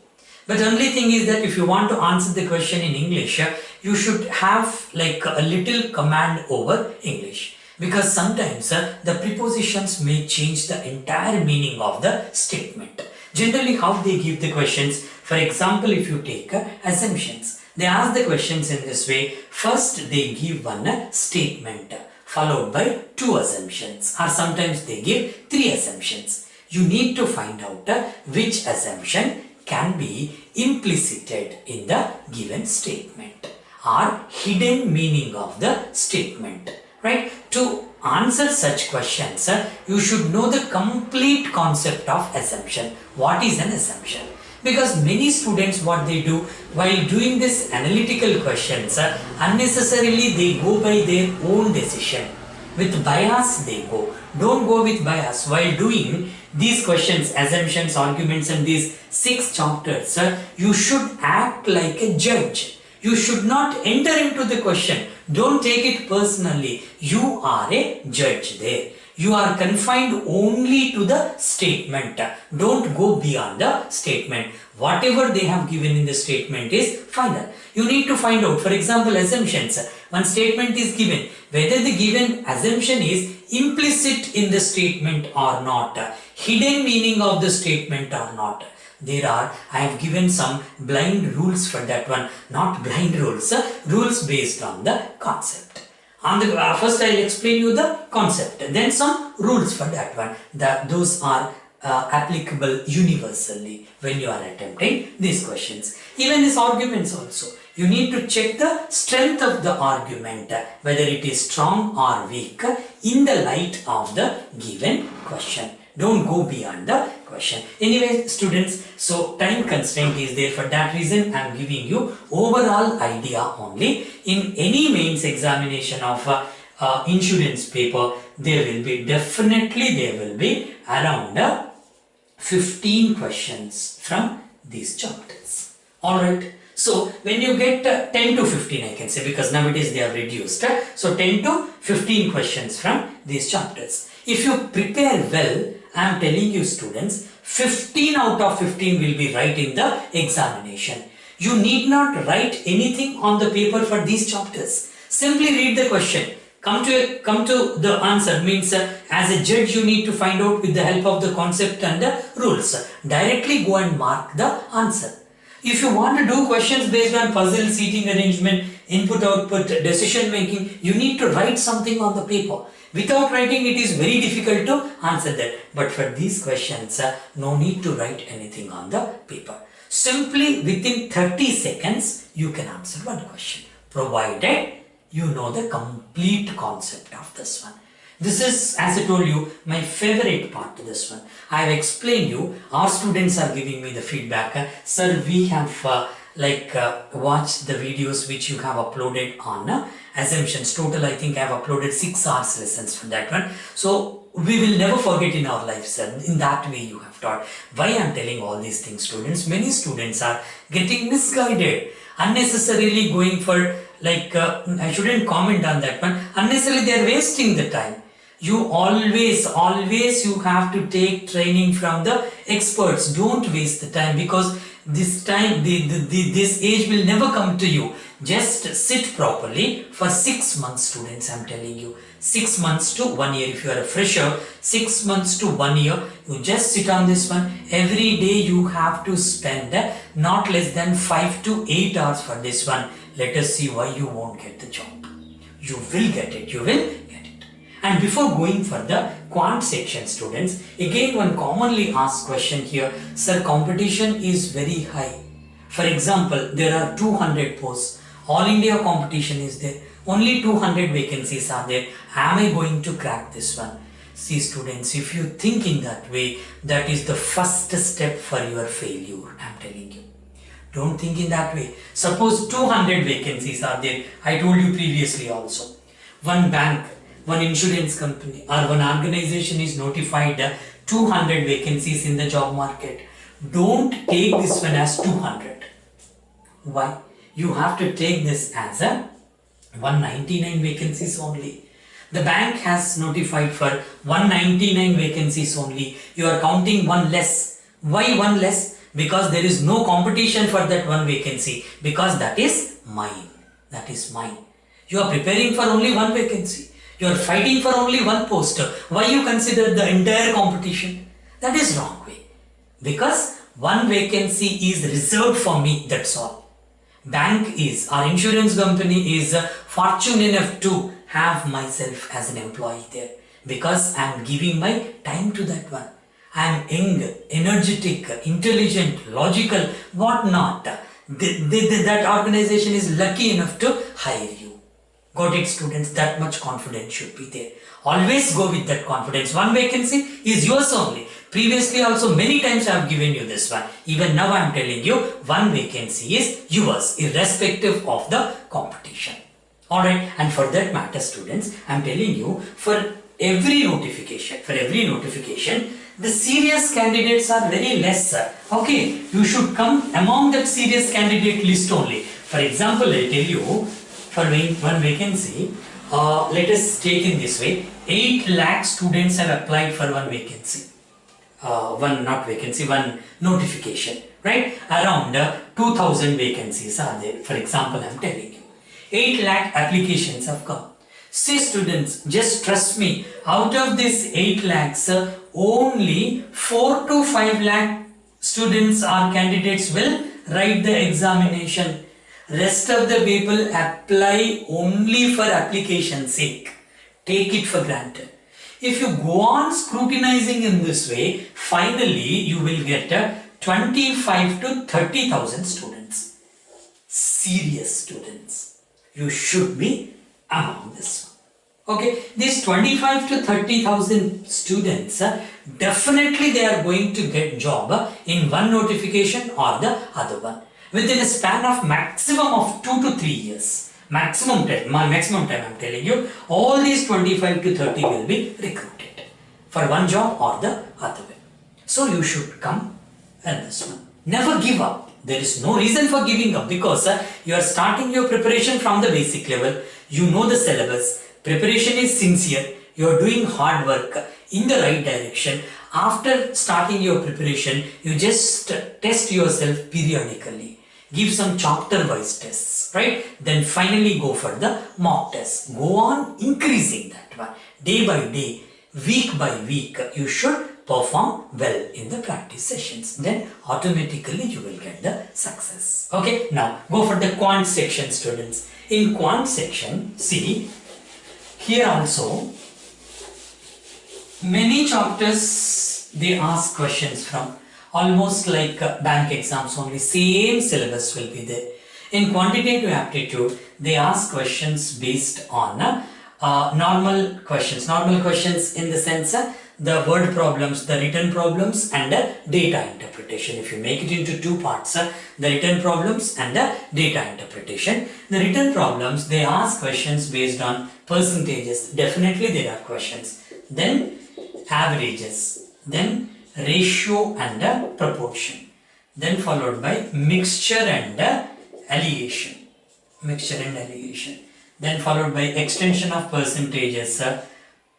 But only thing is that if you want to answer the question in English, you should have like a little command over English. Because sometimes the prepositions may change the entire meaning of the statement. Generally, how they give the questions, for example, if you take assumptions, they ask the questions in this way. First, they give one statement, followed by 2 assumptions, or sometimes they give 3 assumptions. You need to find out which assumption can be implicated in the given statement or hidden meaning of the statement, right? To answer such questions, you should know the complete concept of assumption. What is an assumption? Because many students, what they do while doing this analytical questions, unnecessarily they go by their own decision. With bias they go. Don't go with bias. While doing these questions, assumptions, arguments and these 6 chapters, you should act like a judge. You should not enter into the question. Don't take it personally. You are a judge there. You are confined only to the statement. Don't go beyond the statement. Whatever they have given in the statement is final. You need to find out, for example, assumptions. One statement is given. Whether the given assumption is implicit in the statement or not. Hidden meaning of the statement or not. I have given some blind rules for that one. Not blind rules, rules based on the concept. First I will explain you the concept, then some rules for that one. Those are applicable universally when you are attempting these questions. Even these arguments also. You need to check the strength of the argument, whether it is strong or weak in the light of the given question. Don't go beyond the question. Anyway, students, so time constraint is there. For that reason, I am giving you overall idea only. In any mains examination of insurance paper, there will be around 15 questions from these chapters. Alright. So, when you get 10 to 15, I can say, because nowadays they are reduced. So, 10 to 15 questions from these chapters. If you prepare well, I am telling you, students, 15 out of 15 will be right in the examination. You need not write anything on the paper for these chapters. Simply read the question. Come to the answer. Means as a judge you need to find out with the help of the concept and the rules. Directly go and mark the answer. If you want to do questions based on puzzle, seating arrangement, input, output, decision making, you need to write something on the paper. Without writing, it is very difficult to answer that. But for these questions, no need to write anything on the paper. Simply within 30 seconds, you can answer one question, provided you know the complete concept of this one. This is, as I told you, my favorite part to this one. I have explained you, our students are giving me the feedback. Sir, we have watched the videos which you have uploaded on assumptions. Total, I think I have uploaded 6 hours lessons for that one. So, we will never forget in our life, sir. In that way you have taught. Why I am telling all these things, students? Many students are getting misguided, unnecessarily going for I shouldn't comment on that one. Unnecessarily they are wasting the time. You always you have to take training from the experts. Don't waste the time, because this time this age will never come to you. Just sit properly for 6 months, students. I'm telling you, 6 months to 1 year. If you are a fresher, 6 months to 1 year, you just sit on this one. Every day you have to spend not less than 5 to 8 hours for this one. Let us see why you won't get the job. You will get it. You will get it. And before going for the quant section, students, again one commonly asked question here. Sir, competition is very high. For example, there are 200 posts. All India competition is there. Only 200 vacancies are there. Am I going to crack this one? See, students, if you think in that way, that is the first step for your failure. I'm telling you. Don't think in that way. Suppose 200 vacancies are there. I told you previously also. One bank, one insurance company or one organization is notified 200 vacancies in the job market. Don't take this one as 200. Why? You have to take this as a 199 vacancies only. The bank has notified for 199 vacancies only. You are counting one less. Why one less? Because there is no competition for that one vacancy. Because that is mine. That is mine. You are preparing for only one vacancy. You are fighting for only one post. Why you consider the entire competition? That is wrong way. Because one vacancy is reserved for me. That's all. Bank is, our insurance company is fortunate enough to have myself as an employee there, because I am giving my time to that one. I am young, energetic, intelligent, logical, whatnot. That organization is lucky enough to hire you. Got it, students? That much confidence should be there. Always go with that confidence. One vacancy is yours only. Previously also many times I have given you this one. Even now I am telling you, one vacancy is yours, irrespective of the competition. Alright, and for that matter, students, I am telling you, for every notification, the serious candidates are very less. Okay, you should come among that serious candidate list only. For example, I tell you, for one vacancy, let us take in this way, 8 lakh students have applied for one vacancy. One notification, right? Around 2000 vacancies are there. For example, I am telling you, 8 lakh applications have come. See, students, just trust me, out of this 8 lakhs, only 4 to 5 lakh students or candidates will write the examination. Rest of the people apply only for application's sake. Take it for granted. If you go on scrutinizing in this way, finally you will get 25 to 30,000 students. Serious students. You should be among this one. Okay, these 25 to 30,000 students, definitely they are going to get job in one notification or the other one, within a span of maximum of 2 to 3 years. Maximum time I am telling you, all these 25 to 30 will be recruited for one job or the other way. So you should come and this one. Never give up. There is no reason for giving up, because you are starting your preparation from the basic level. You know the syllabus. Preparation is sincere. You are doing hard work in the right direction. After starting your preparation, you just test yourself periodically. Give some chapter-wise tests, right? Then finally go for the mock test. Go on increasing that one. Day by day, week by week, you should perform well in the practice sessions. Then automatically you will get the success. Okay, now go for the quant section, students. In quant section, see, here also, many chapters they ask questions from. Almost like bank exams only, same syllabus will be there. In quantitative aptitude, they ask questions based on normal questions. Normal questions in the sense the word problems, the written problems and data interpretation. If you make it into two parts, the written problems and the data interpretation. The written problems, they ask questions based on percentages. Definitely there are questions. Then averages, then ratio and proportion, then followed by mixture and alligation, then followed by extension of percentages,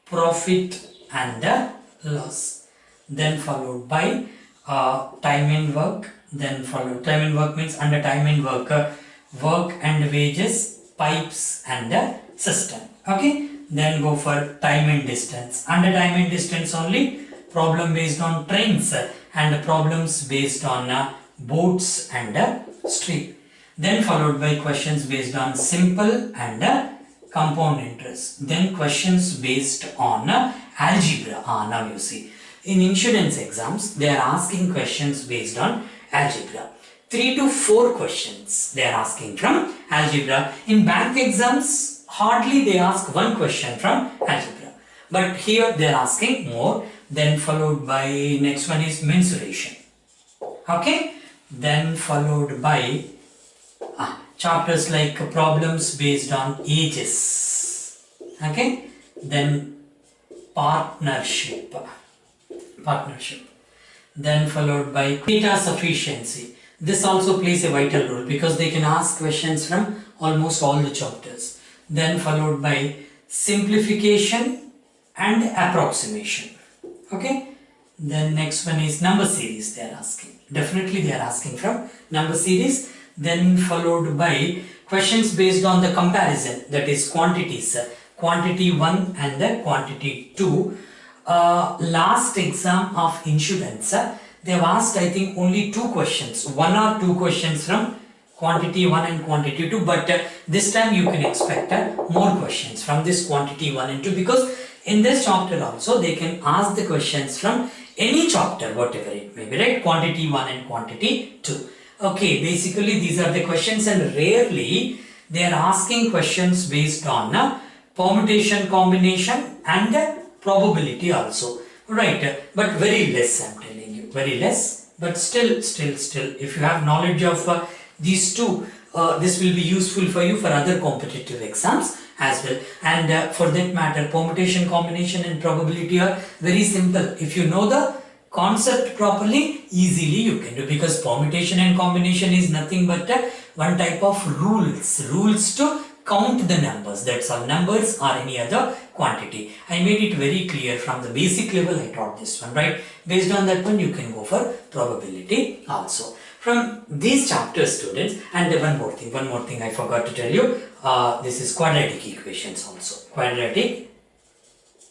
profit and loss, then followed by time and work, then followed time and work means under time and work, work and wages, pipes and system. Okay, then go for time and distance. Under time and distance only problem based on trains and problems based on boats and street. Then followed by questions based on simple and compound interest. Then questions based on algebra. Now you see, in insurance exams they are asking questions based on algebra. 3 to 4 questions they are asking from algebra. In bank exams hardly they ask one question from algebra, but here they are asking more. Then followed by next one is mensuration. Okay, then followed by chapters like problems based on ages. Okay, then partnership, then followed by data sufficiency. This also plays a vital role because they can ask questions from almost all the chapters. Then followed by simplification and approximation. Okay, then next one is number series they are asking. Definitely they are asking from number series. Then followed by questions based on the comparison, that is quantities, quantity 1 and the quantity 2. Last exam of insurance, they have asked I think only 2 questions, 1 or 2 questions from quantity 1 and quantity 2, but this time you can expect more questions from this quantity 1 and 2, because in this chapter also they can ask the questions from any chapter, whatever it may be, right? Quantity 1 and quantity 2. Okay, basically these are the questions, and rarely they are asking questions based on permutation, combination and probability also, right? But very less, I'm telling you, very less, but still if you have knowledge of these two, this will be useful for you for other competitive exams as well. And for that matter, permutation, combination and probability are very simple. If you know the concept properly, easily you can do, because permutation and combination is nothing but one type of rules to count the numbers. That's all, numbers or any other quantity. I made it very clear from the basic level. I taught this one, right? Based on that one you can go for probability also. From these chapters, students, and one more thing I forgot to tell you, this is quadratic equations also, quadratic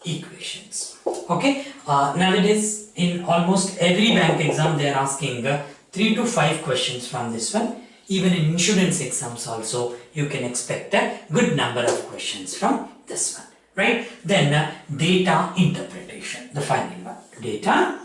equations. Okay, nowadays in almost every bank exam they are asking 3 to 5 questions from this one. Even in insurance exams also you can expect a good number of questions from this one, right? Then data interpretation, the final one, data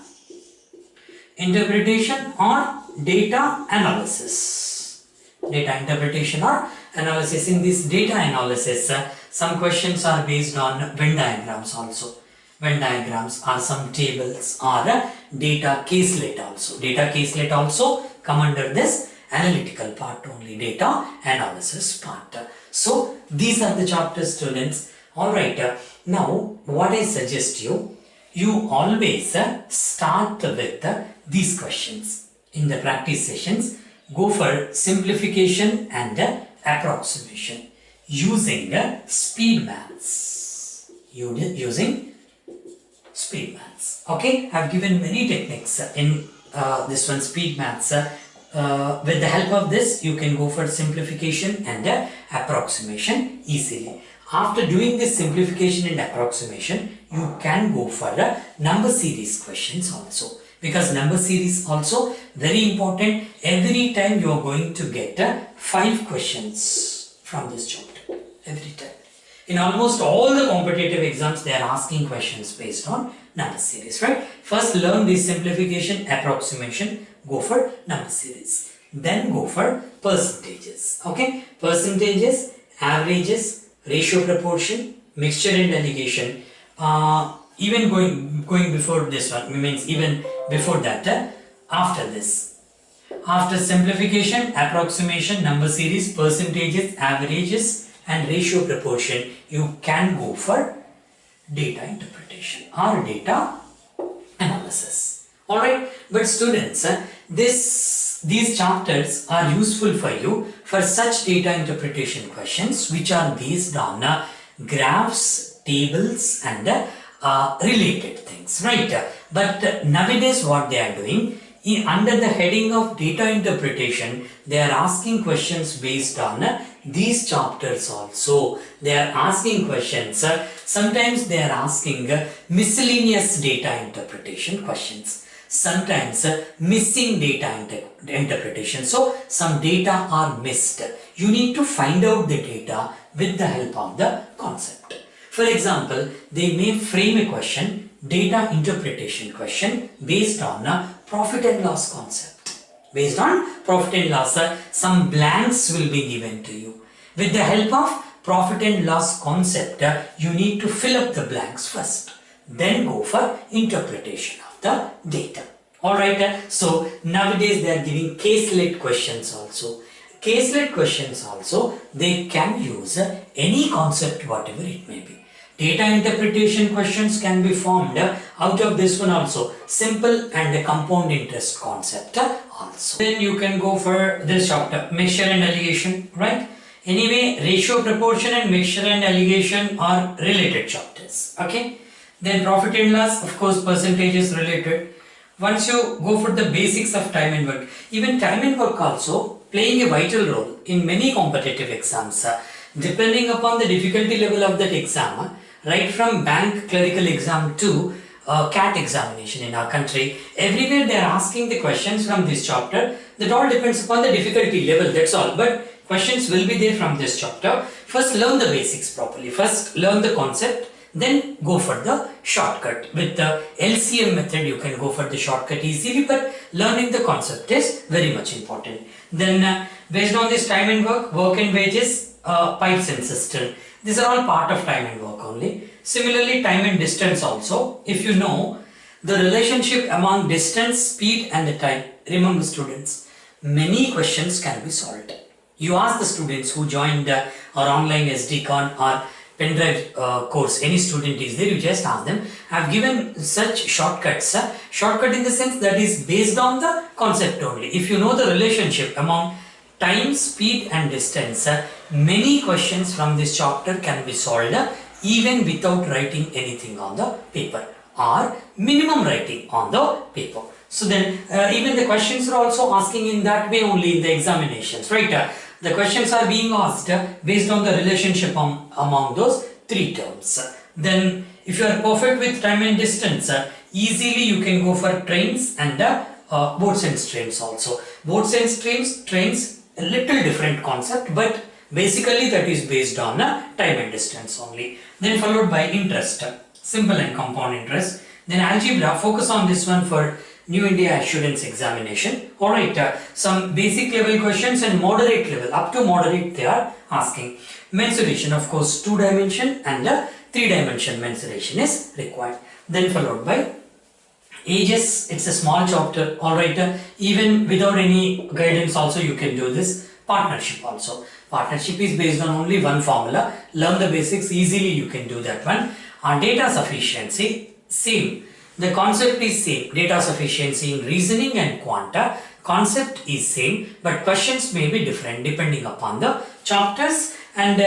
interpretation or data analysis. Data interpretation or analysis. In this data analysis, some questions are based on Venn diagrams also. Venn diagrams are some tables or data caselet also. Data caselet also come under this analytical part only, data analysis part. So these are the chapters, students. Alright, now what I suggest you always start with these questions. In the practice sessions, go for simplification and approximation using speed maths. Using speed maths. Okay, I have given many techniques in this one, speed maths. With the help of this, you can go for simplification and approximation easily. After doing this simplification and approximation, you can go for number series questions also. Because number series also very important. Every time you are going to get 5 questions from this chapter. Every time. In almost all the competitive exams, they are asking questions based on number series, right? First learn this simplification, approximation, go for number series. Then go for percentages. Okay? Percentages, averages, ratio proportion, mixture and alligation. Even going before this one, means even before that, after this. After simplification, approximation, number series, percentages, averages and ratio proportion, you can go for data interpretation or data analysis. Alright, but students, these chapters are useful for you for such data interpretation questions which are based on graphs, tables and related things, right? But nowadays what they are doing, under the heading of data interpretation, they are asking questions based on these chapters also. They are asking questions, sometimes they are asking miscellaneous data interpretation questions, sometimes missing data interpretation. So some data are missed. You need to find out the data with the help of the concept. For example, they may frame a question, data interpretation question based on a profit and loss concept. Based on profit and loss, some blanks will be given to you. With the help of profit and loss concept, you need to fill up the blanks first. Then go for interpretation of the data. Alright, so nowadays they are giving caselet questions also. Caselet questions also, they can use any concept whatever it may be. Data interpretation questions can be formed out of this one also, simple and compound interest concept also. Then you can go for this chapter, mixture and allegation, right? Anyway, ratio, proportion and mixture and allegation are related chapters, okay? Then profit and loss, of course, percentage is related. Once you go for the basics of time and work, even time and work also playing a vital role in many competitive exams, depending upon the difficulty level of that exam, right from bank clerical exam to CAT examination in our country, everywhere they are asking the questions from this chapter. That all depends upon the difficulty level, that's all. But questions will be there from this chapter. First learn the basics properly. First learn the concept, then go for the shortcut. With the LCM method you can go for the shortcut easily, but learning the concept is very much important. Then based on this time and work and wages, pipes and cistern, these are all part of time and work only. Similarly, time and distance also, if you know the relationship among distance, speed and the time, remember students, many questions can be solved. You ask the students who joined our online SD Con or pen drive course, any student is there, you just ask them. I have given such shortcuts, shortcut in the sense that is based on the concept only. If you know the relationship among time, speed and distance, many questions from this chapter can be solved even without writing anything on the paper or minimum writing on the paper. So then even the questions are also asking in that way only in the examinations, right? The questions are being asked based on the relationship among those three terms. Then if you are perfect with time and distance, easily you can go for trains and boats and streams also. Boats and streams, trains, a little different concept, but basically that is based on time and distance only. Then followed by interest, simple and compound interest. Then algebra, focus on this one for New India Assurance Examination. Alright, some basic level questions and moderate level, up to moderate they are asking. Mensuration, of course, 2-dimension and 3-dimension mensuration is required. Then followed by ages, it's a small chapter, alright, even without any guidance also you can do this. Partnership also. Partnership is based on only one formula. Learn the basics, easily you can do that one. Data sufficiency, same. The concept is same. Data sufficiency in reasoning and quanta. Concept is same, but questions may be different depending upon the chapters, and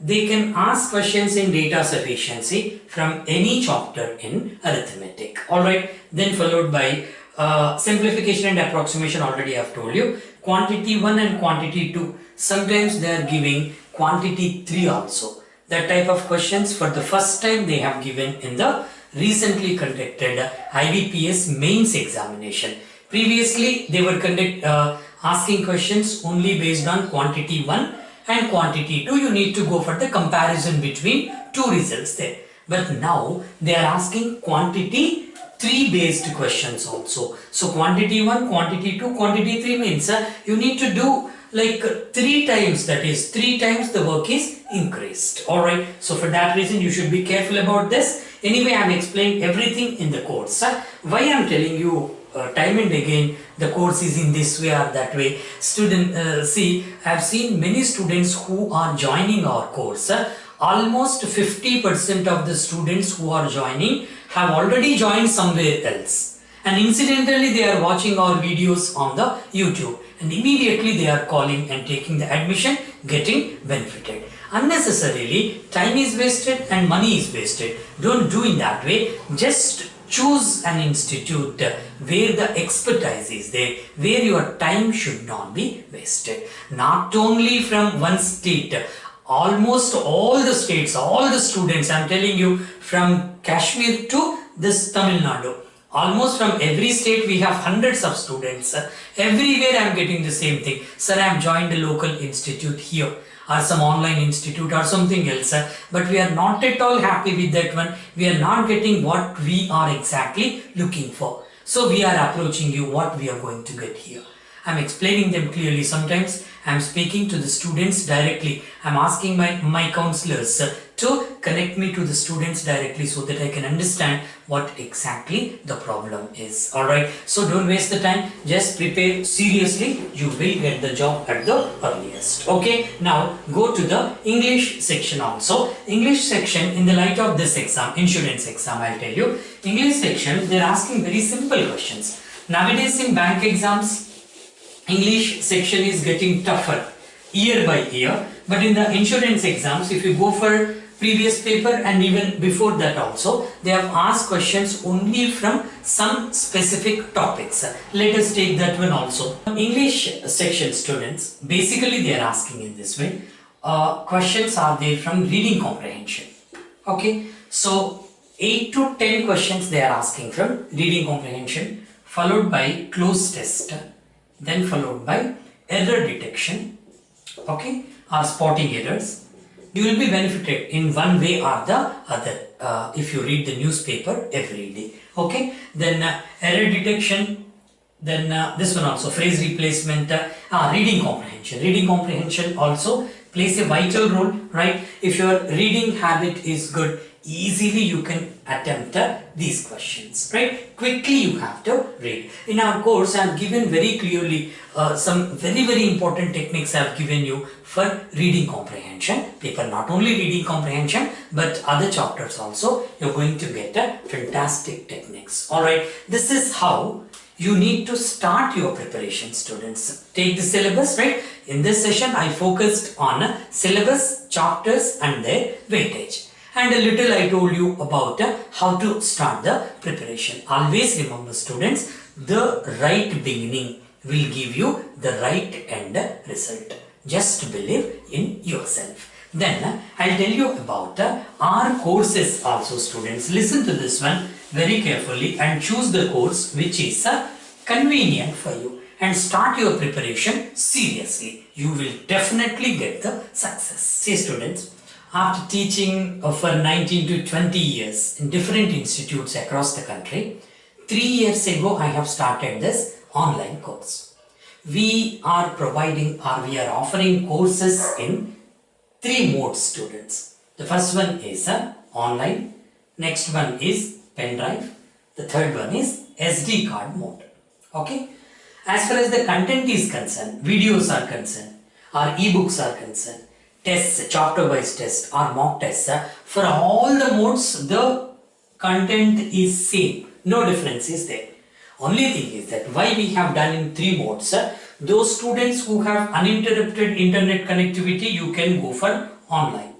they can ask questions in data sufficiency from any chapter in arithmetic. Alright, then followed by simplification and approximation, already I have told you. Quantity 1 and quantity 2. Sometimes they are giving quantity 3 also. That type of questions for the first time they have given in the recently conducted IBPS mains examination. Previously they were asking questions only based on quantity 1 and quantity 2. You need to go for the comparison between two results there. But now they are asking quantity 3 based questions also. So quantity 1, quantity 2, quantity 3 means you need to do like 3 times, that is 3 times the work is increased. Alright, so for that reason you should be careful about this. Anyway, I have explained everything in the course. Why I am telling you time and again the course is in this way or that way. See, I have seen many students who are joining our course. Almost 50% of the students who are joining have already joined somewhere else, and incidentally they are watching our videos on the YouTube, and immediately they are calling and taking the admission, getting benefited. Unnecessarily time is wasted and money is wasted. Don't do in that way. Just choose an institute where the expertise is there, where your time should not be wasted. Not only from one state, almost all the states, all the students, I am telling you, from Kashmir to this Tamil Nadu, almost from every state we have hundreds of students. Everywhere I am getting the same thing. Sir, I have joined a local institute here, or some online institute or something else, but we are not at all happy with that one. We are not getting what we are exactly looking for. So we are approaching you what we are going to get here. I am explaining them clearly. Sometimes I am speaking to the students directly. I am asking my counselors to connect me to the students directly so that I can understand what exactly the problem is. Alright, so don't waste the time. Just prepare seriously. You will get the job at the earliest. Okay, now go to the English section also. English section, in the light of this exam, insurance exam, I'll tell you. English section, they're asking very simple questions. Nowadays in bank exams, English section is getting tougher year by year, but in the insurance exams, if you go for previous paper and even before that also, they have asked questions only from some specific topics. Let us take that one also. English section students, basically they are asking in this way. Questions are there from reading comprehension. Okay, so 8 to 10 questions they are asking from reading comprehension, followed by close test, then followed by error detection, okay, or spotting errors. You will be benefited in one way or the other if you read the newspaper every day. Okay, then error detection, then this one also, phrase replacement, reading comprehension. Reading comprehension also plays a vital role, right? If your reading habit is good, easily you can attempt these questions, right? Quickly you have to read. In our course, I have given very clearly some very important techniques I have given you for reading comprehension paper. Not only reading comprehension, but other chapters also, you're going to get fantastic techniques. Alright, this is how you need to start your preparation, students. Take the syllabus, right? In this session, I focused on syllabus, chapters and their weightage. And a little I told you about how to start the preparation. Always remember, students, the right beginning will give you the right end result. Just believe in yourself. Then I'll tell you about our courses also, students. Listen to this one very carefully and choose the course which is convenient for you and start your preparation seriously. You will definitely get the success. See, students, after teaching for 19 to 20 years in different institutes across the country, 3 years ago I have started this online course. We are providing or we are offering courses in 3 modes, students. The first one is online, next one is pen drive, the third one is SD card mode. Okay? As far as the content is concerned, videos are concerned, or ebooks are concerned, tests, chapter wise tests or mock tests, for all the modes the content is same, no difference is there. Only thing is that why we have done in 3 modes, those students who have uninterrupted internet connectivity, you can go for online.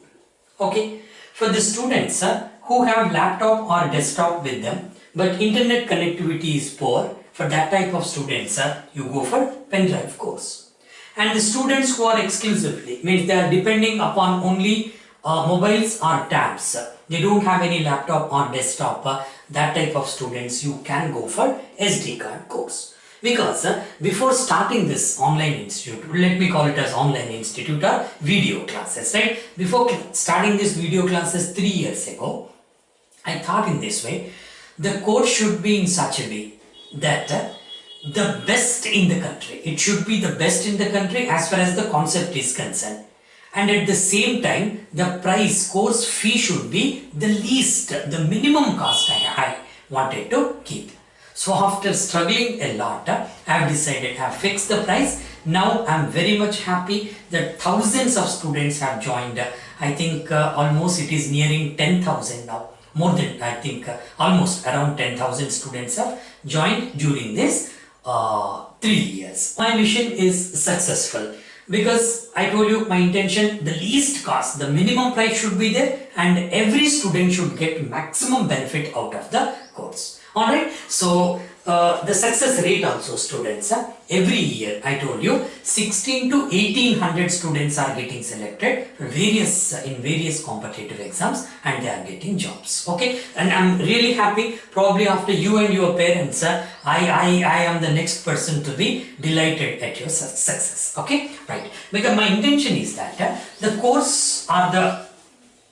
Okay, for the students who have laptop or desktop with them but internet connectivity is poor, for that type of students you go for pen drive course. And the students who are exclusively, means they are depending upon only mobiles or tabs, they don't have any laptop or desktop, that type of students you can go for SD card course. Because before starting this online institute, let me call it as online institute or video classes, right? Before starting this video classes 3 years ago, I thought in this way, the course should be in such a way that the best in the country. It should be the best in the country as far as the concept is concerned. And at the same time, the price, course fee should be the least, the minimum cost I wanted to keep. So after struggling a lot, I have decided, I have fixed the price. Now I am very much happy that thousands of students have joined. I think almost it is nearing 10,000 now. More than, I think, almost around 10,000 students have joined during this 3 years. My mission is successful because I told you my intention, the least cost, the minimum price should be there, and every student should get maximum benefit out of the course. Alright, so the success rate also, students, every year I told you 16 to 1800 students are getting selected for in various competitive exams, and they are getting jobs. Okay, and I'm really happy. Probably after you and your parents, I am the next person to be delighted at your success. Okay, right, because my intention is that the course are the,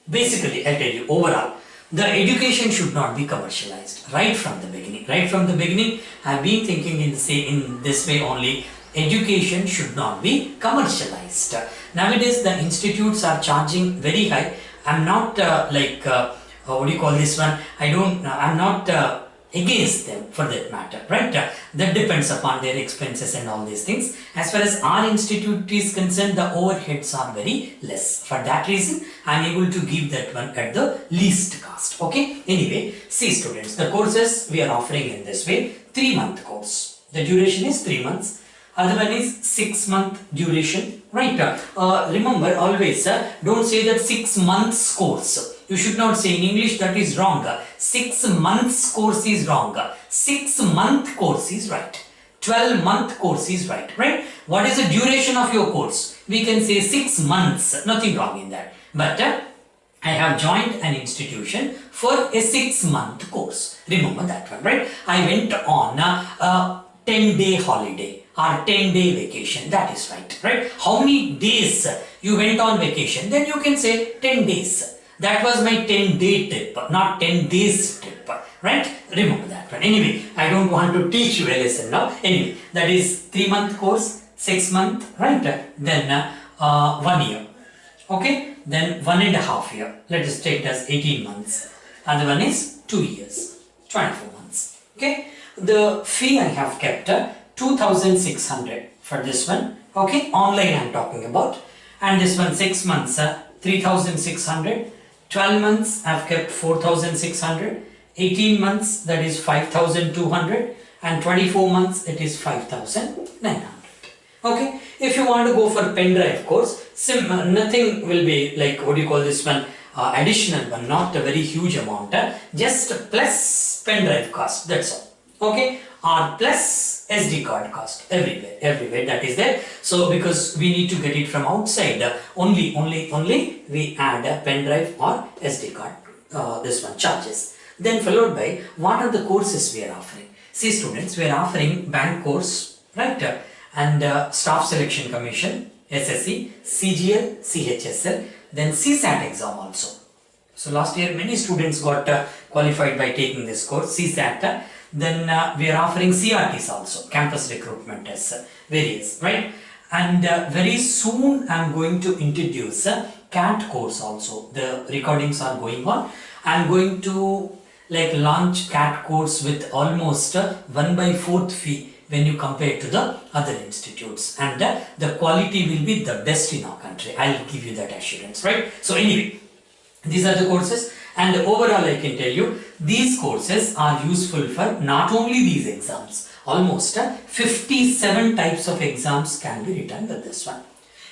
basically I tell you, overall the education should not be commercialized right from the beginning. Right from the beginning, I have been thinking in this way only. Education should not be commercialized. Nowadays, the institutes are charging very high. I'm not what do you call this one? I'm not against them for that matter, right? That depends upon their expenses and all these things. As far as our institute is concerned, the overheads are very less. For that reason, I am able to give that one at the least cost. Okay. Anyway, see students, the courses we are offering in this way: 3-month course. The duration is 3 months. Other one is 6-month duration, right? Remember always, don't say that 6 months course. You should not say in English, that is wrong. 6 months course is wrong. 6-month course is right. 12-month course is right, right? What is the duration of your course? We can say 6 months, nothing wrong in that. But I have joined an institution for a 6-month course. Remember that one, right? I went on a 10-day holiday or 10-day vacation. That is right? How many days you went on vacation? Then you can say 10 days. That was my 10-day trip, not 10 days trip, right? Remember that one. Anyway, I don't want to teach you a lesson now. Anyway, that is 3-month course, 6-month, right? Then 1 year, okay? Then 1.5 year. Let us take it as 18 months. Other one is 2 years, 24 months, okay? The fee I have kept 2,600 for this one, okay? Online I am talking about. And this one 6 months, 3,600. 12 months I have kept 4,600, 18 months that is 5,200, and 24 months it is 5,900. Okay, if you want to go for pen drive course, nothing will be like, what do you call this one, additional one, not a very huge amount, just plus pen drive cost, that's all. Okay, or plus SD card cost, everywhere that is there. So because we need to get it from outside, only we add a pen drive or SD card, this one charges. Then followed by, what are the courses we are offering? See students, we are offering bank course, right? And staff selection commission, SSC, CGL, CHSL, then CSAT exam also. So last year many students got qualified by taking this course, CSAT. Then we are offering CRTs also, campus recruitment tests, various, right? And very soon I am going to introduce a CAT course also. The recordings are going on. I am going to launch CAT course with almost 1/4 fee when you compare to the other institutes, and the quality will be the best in our country. I will give you that assurance, right? So anyway, these are the courses. And overall, I can tell you, these courses are useful for not only these exams, almost 57 types of exams can be written with this one.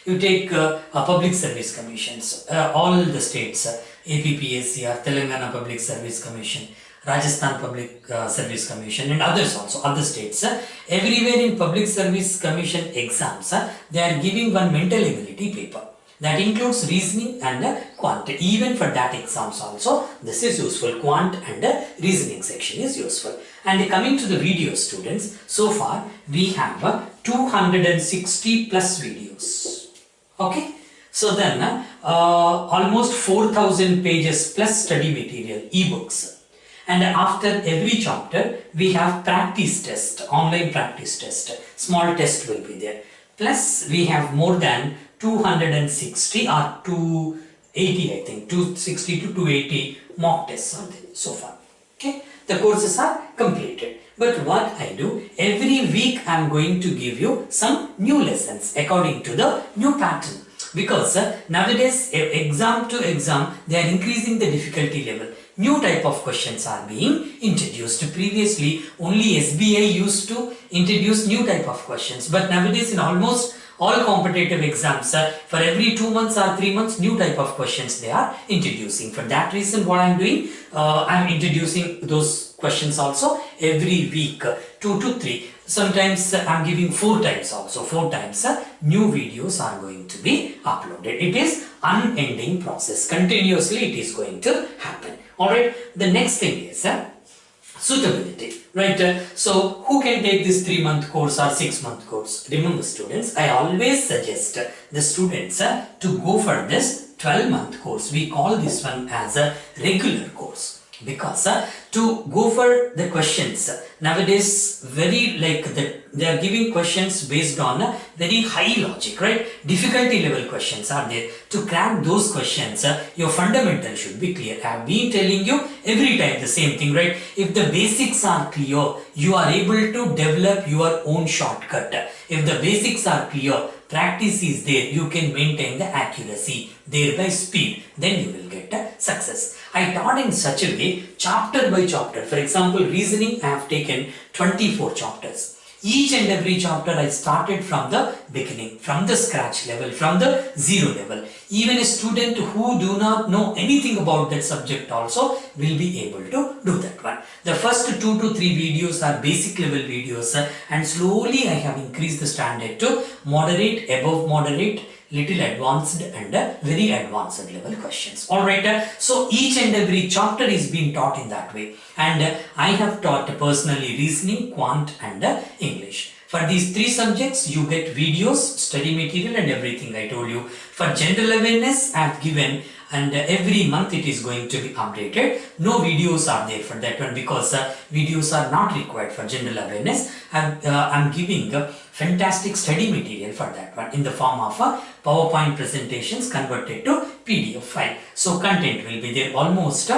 You take public service commissions, all the states, APPSC, Telangana Public Service Commission, Rajasthan Public Service Commission, and others also, other states. Everywhere in Public Service Commission exams, they are giving one mental ability paper. That includes reasoning and quant. Even for that exams also, this is useful. Quant and reasoning section is useful. And coming to the videos, students, so far we have 260 plus videos. Okay. So then almost 4,000 pages plus study material, ebooks. And after every chapter, we have practice test, online practice test. Small test will be there. Plus we have more than 260 or 280, I think, 260 to 280 mock tests are there so far. Okay, the courses are completed. But what I do, every week I am going to give you some new lessons according to the new pattern. Because nowadays, exam to exam, they are increasing the difficulty level. New type of questions are being introduced. Previously, only SBI used to introduce new type of questions. But nowadays, in almost all competitive exams, for every 2 months or 3 months, new type of questions they are introducing. For that reason, what I am doing, I am introducing those questions also every week, 2 to 3. Sometimes I am giving 4 times also. 4 times new videos are going to be uploaded. It is unending process. Continuously it is going to happen. Alright. The next thing is suitability. Right. So who can take this 3-month course or 6-month course? Remember students, I always suggest the students to go for this 12-month course. We call this one as a regular course. Because to go for the questions nowadays, very they are giving questions based on very high logic, right? Difficulty level questions are there. To crack those questions, your fundamental should be clear. I have been telling you every time the same thing, right? If the basics are clear, you are able to develop your own shortcut. If the basics are clear, practice is there, you can maintain the accuracy, thereby speed, then you will get success. I taught in such a way, chapter by chapter. For example, reasoning, I have taken 24 chapters. Each and every chapter I started from the beginning, from the scratch level, from the zero level. Even a student who do not know anything about that subject also will be able to do that one. The first 2 to 3 videos are basic level videos, and slowly I have increased the standard to moderate, above moderate, little advanced and very advanced level questions. Alright, so each and every chapter is being taught in that way, and I have taught personally reasoning, quant and English. For these 3 subjects, you get videos, study material and everything I told you. For general awareness, I have given, and every month it is going to be updated. No videos are there for that one because videos are not required for general awareness. I'm giving fantastic study material for that one in the form of PowerPoint presentations converted to PDF file. So content will be there, almost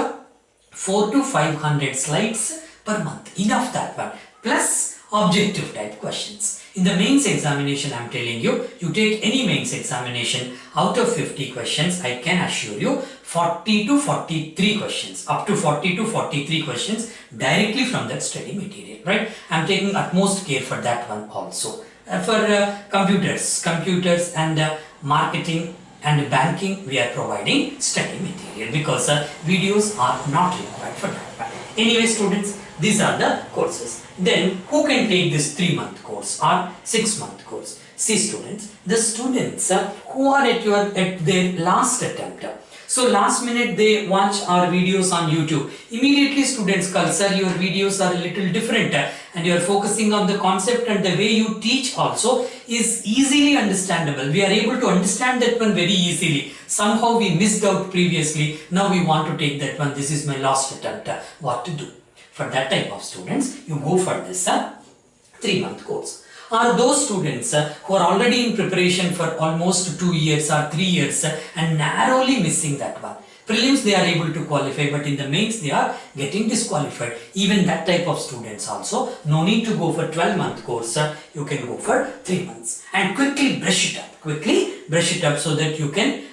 400 to 500 slides per month. Enough that one. Plus objective type questions. In the mains examination, I am telling you, you take any mains examination, out of 50 questions, I can assure you 40 to 43 questions, up to 40 to 43 questions directly from that study material, right? I am taking utmost care for that one also. For computers and marketing and banking, we are providing study material because videos are not required for that one. Anyway students, these are the courses. Then who can take this 3-month course or 6-month course? See students, the students who are at their last attempt. So last minute they watch our videos on YouTube. Immediately students call, sir, your videos are a little different and you are focusing on the concept, and the way you teach also is easily understandable. We are able to understand that one very easily. Somehow we missed out previously. Now we want to take that one. This is my last attempt. What to do? For that type of students, you go for this 3-month course. Are those students who are already in preparation for almost 2 years or 3 years and narrowly missing that one. Prelims they are able to qualify, but in the mains they are getting disqualified. Even that type of students also, no need to go for 12-month course, you can go for 3 months. And quickly brush it up so that you can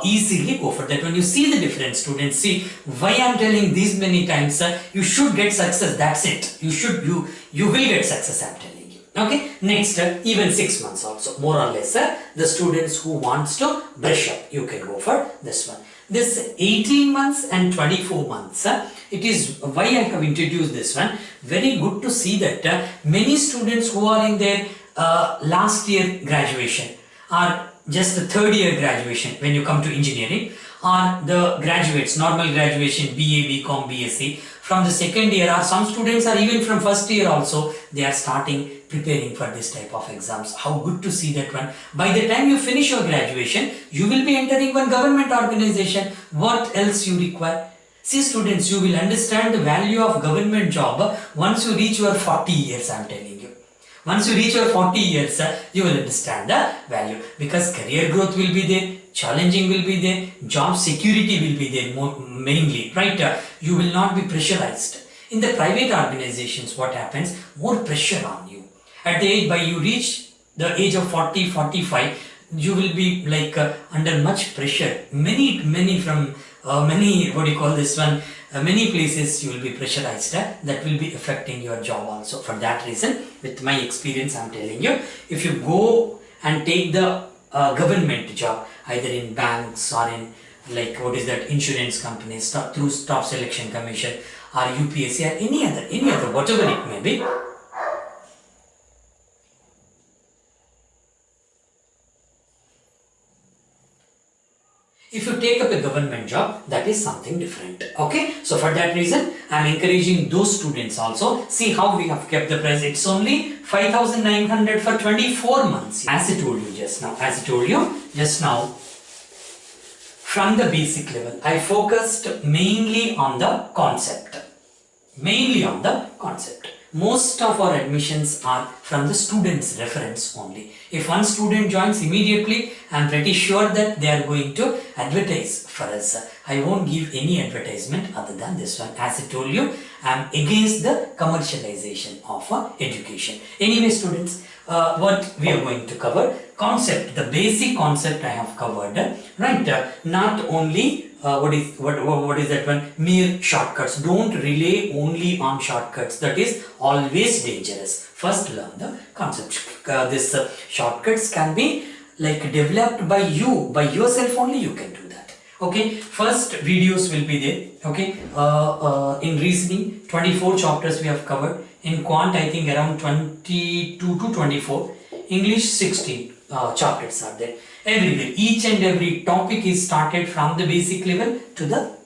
easily go for that. When you see the difference, students, see why I am telling these many times, you should get success, that's it. You will get success, I am telling. Okay, next even 6 months also, more or less the students who wants to brush up, you can go for this one. This 18 months and 24 months, it is why I have introduced this one. Very good to see that many students who are in their last year graduation are just the 3rd year graduation when you come to engineering, or the graduates, normal graduation, BA, BCom, BSc, from the 2nd year, or some students are even from 1st year also, they are starting preparing for this type of exams. How good to see that one. By the time you finish your graduation, you will be entering one government organization. What else you require? See students, you will understand the value of government job once you reach your 40 years, I am telling you. Once you reach your 40 years, you will understand the value, because career growth will be there, challenging will be there, job security will be there mainly, right? You will not be pressurized. In the private organizations, what happens? More pressure on you. At the age, by you reach the age of 40, 45, you will be like under much pressure. Many from many, what do you call this one, many places you will be pressurized. That will be affecting your job also. For that reason, with my experience, I am telling you, if you go and take the government job, either in banks or in like what is that, insurance companies, through Staff Selection Commission or UPSC or any other, whatever it may be, if you take up a government job, that is something different. Okay, so for that reason, I am encouraging those students also. See how we have kept the price. It's only 5,900 for 24 months. As I told you just now, from the basic level, I focused mainly on the concept. Most of our admissions are from the student's reference only. If one student joins immediately, I am pretty sure that they are going to advertise for us. I won't give any advertisement other than this one. As I told you, I am against the commercialization of education. Anyway, students, what we are going to cover, concept, the basic concept I have covered, right? Not only what is that one, mere shortcuts. Don't rely only on shortcuts. That is always dangerous. First learn the concept. This shortcuts can be like developed by you, by yourself only. You can do that. Okay, first videos will be there. Okay, in reasoning 24 chapters we have covered. In quant, I think around 22 to 24. English 16 chapters are there. Everywhere, each and every topic is started from the basic level to the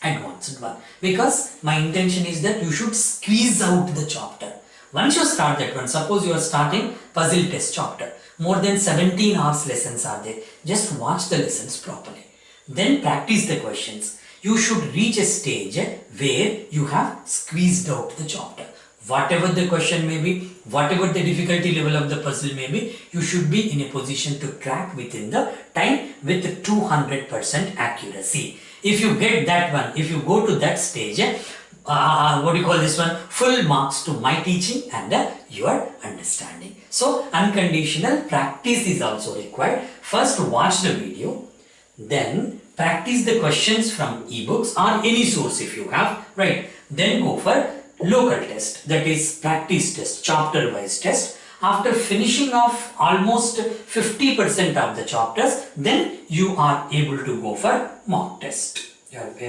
advanced one, because my intention is that you should squeeze out the chapter. Once you start that one, suppose you are starting puzzle test chapter, more than 17 hours lessons are there. Just watch the lessons properly, then practice the questions. You should reach a stage where you have squeezed out the chapter. Whatever the question may be, whatever the difficulty level of the puzzle may be, you should be in a position to crack within the time with 200% accuracy. If you get that one, if you go to that stage, what do you call this one, full marks to my teaching and your understanding. So unconditional practice is also required. First watch the video, then practice the questions from ebooks or any source if you have, right? Then go for local test, that is practice test, chapter wise test. After finishing off almost 50% of the chapters, then you are able to go for mock test. Once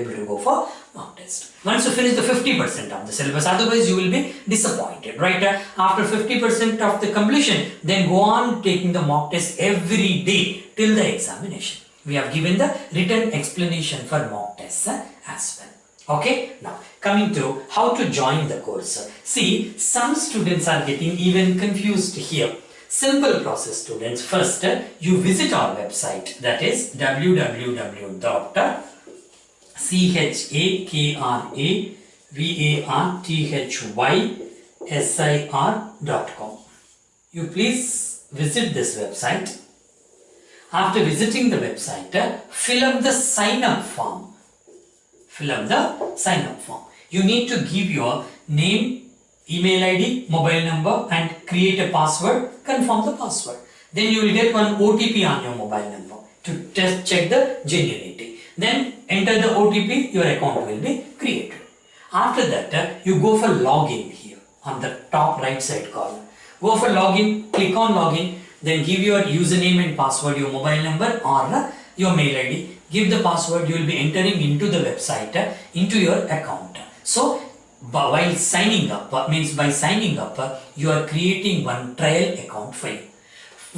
you finish the 50% of the syllabus, otherwise you will be disappointed, right? After 50% of the completion, then go on taking the mock test every day till the examination. We have given the written explanation for mock tests as well. Okay, now coming to how to join the course. See, some students are getting even confused here. Simple process, students. First, you visit our website, that is www.chakravarthysir.com. You please visit this website. After visiting the website, fill up the sign-up form. You need to give your name, email ID, mobile number and create a password, confirm the password. Then you will get one OTP on your mobile number to check the genuinity. Then enter the OTP, your account will be created. After that, you go for login here on the top right side corner. Go for login, click on login, then give your username and password, your mobile number or your mail ID. Give the password, you will be entering into the website, into your account. So, while signing up, you are creating one trial account for you.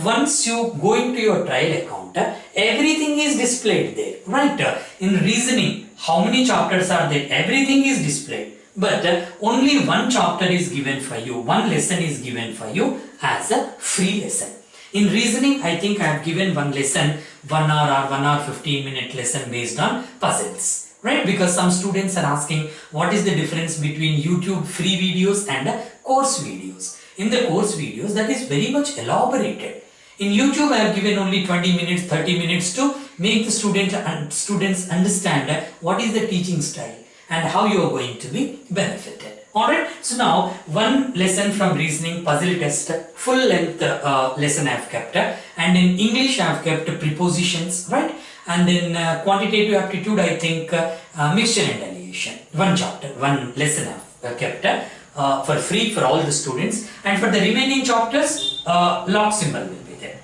Once you go into your trial account, everything is displayed there, right? In reasoning, how many chapters are there? Everything is displayed. But only one chapter is given for you, one lesson is given for you as a free lesson. In reasoning, I think I have given one lesson, 1 hour or 1 hour 15-minute lesson based on puzzles, right? Because some students are asking what is the difference between YouTube free videos and course videos. In the course videos, that is very much elaborated. In YouTube, I have given only 20 minutes, 30 minutes to make the students understand what is the teaching style and how you are going to be benefited. Alright, so now one lesson from reasoning puzzle test, full length lesson I have kept, and in English I have kept prepositions, right? And in quantitative aptitude I think mixture and delineation, one chapter, one lesson I have kept for free for all the students, and for the remaining chapters lock symbol will be there.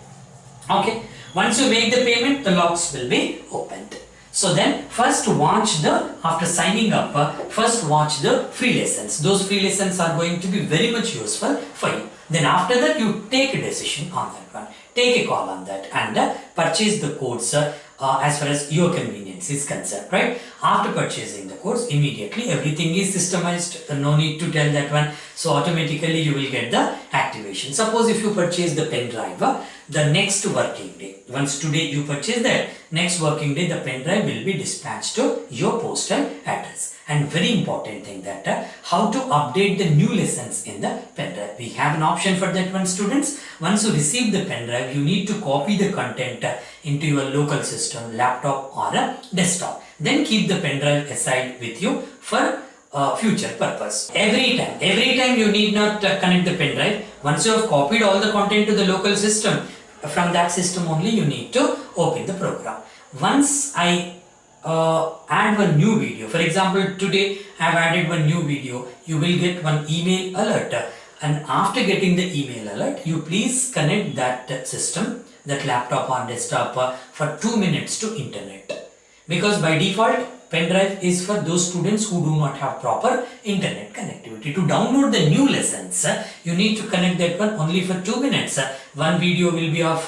Okay, once you make the payment, the locks will be opened. So then first watch after signing up, first watch the free lessons. Those free lessons are going to be very much useful for you. Then after that you take a decision on that one. Take a call on that and purchase the course as far as your convenience is concerned, right? After purchasing the course, immediately everything is systemized, no need to tell that one. So automatically you will get the activation. Suppose if you purchase the pen drive, the next working day, once today you purchase that, next working day the pen drive will be dispatched to your postal address. And very important thing that how to update the new lessons in the pen drive. We have an option for that one, students. Once you receive the pen drive, you need to copy the content into your local system, laptop or a desktop. Then keep the pen drive aside with you for future purpose. Every time you need not connect the pen drive. Once you have copied all the content to the local system, from that system only you need to open the program. Once I add one new video, for example today I have added one new video, you will get one email alert, and after getting the email alert you please connect that system, that laptop or desktop for 2 minutes to internet, because by default pen drive is for those students who do not have proper internet connectivity. To download the new lessons you need to connect that one only for 2 minutes. One video will be of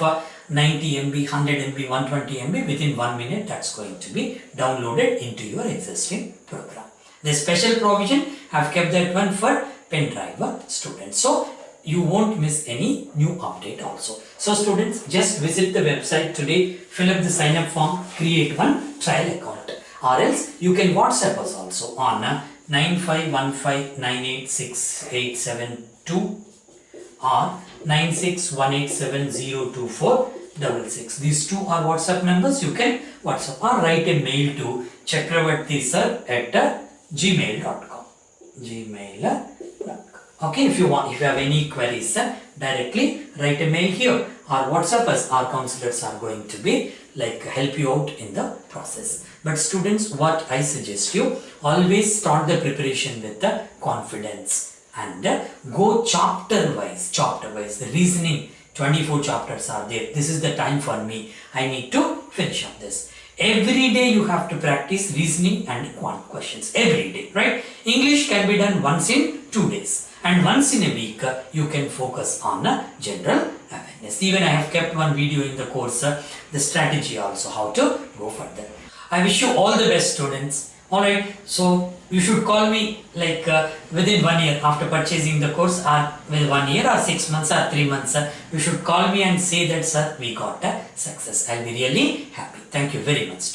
90 MB, 100 MB, 120 MB. Within 1 minute that's going to be downloaded into your existing program. The special provision I have kept that one for pen drive students, so you won't miss any new update also. So students, just visit the website today, fill up the sign up form, create one trial account, or else you can WhatsApp us also on 9515986872 or 9618702466. These two are WhatsApp numbers. You can WhatsApp or write a mail to chakravarthysir@gmail.com. Okay, if you have any queries, directly write a mail here or WhatsApp us. Our counselors are going to be help you out in the process. But students, what I suggest you, always start the preparation with the confidence and go chapter wise. The reasoning, 24 chapters are there. This is the time for me. I need to finish up this. Every day you have to practice reasoning and quant questions. Every day, right? English can be done once in 2 days. And once in a week, you can focus on general awareness. Even I have kept one video in the course, the strategy also, how to go further. I wish you all the best, students. Alright, so you should call me within 1 year after purchasing the course, or with 1 year or 6 months or 3 months. You should call me and say that, sir, we got a success. I'll be really happy. Thank you very much.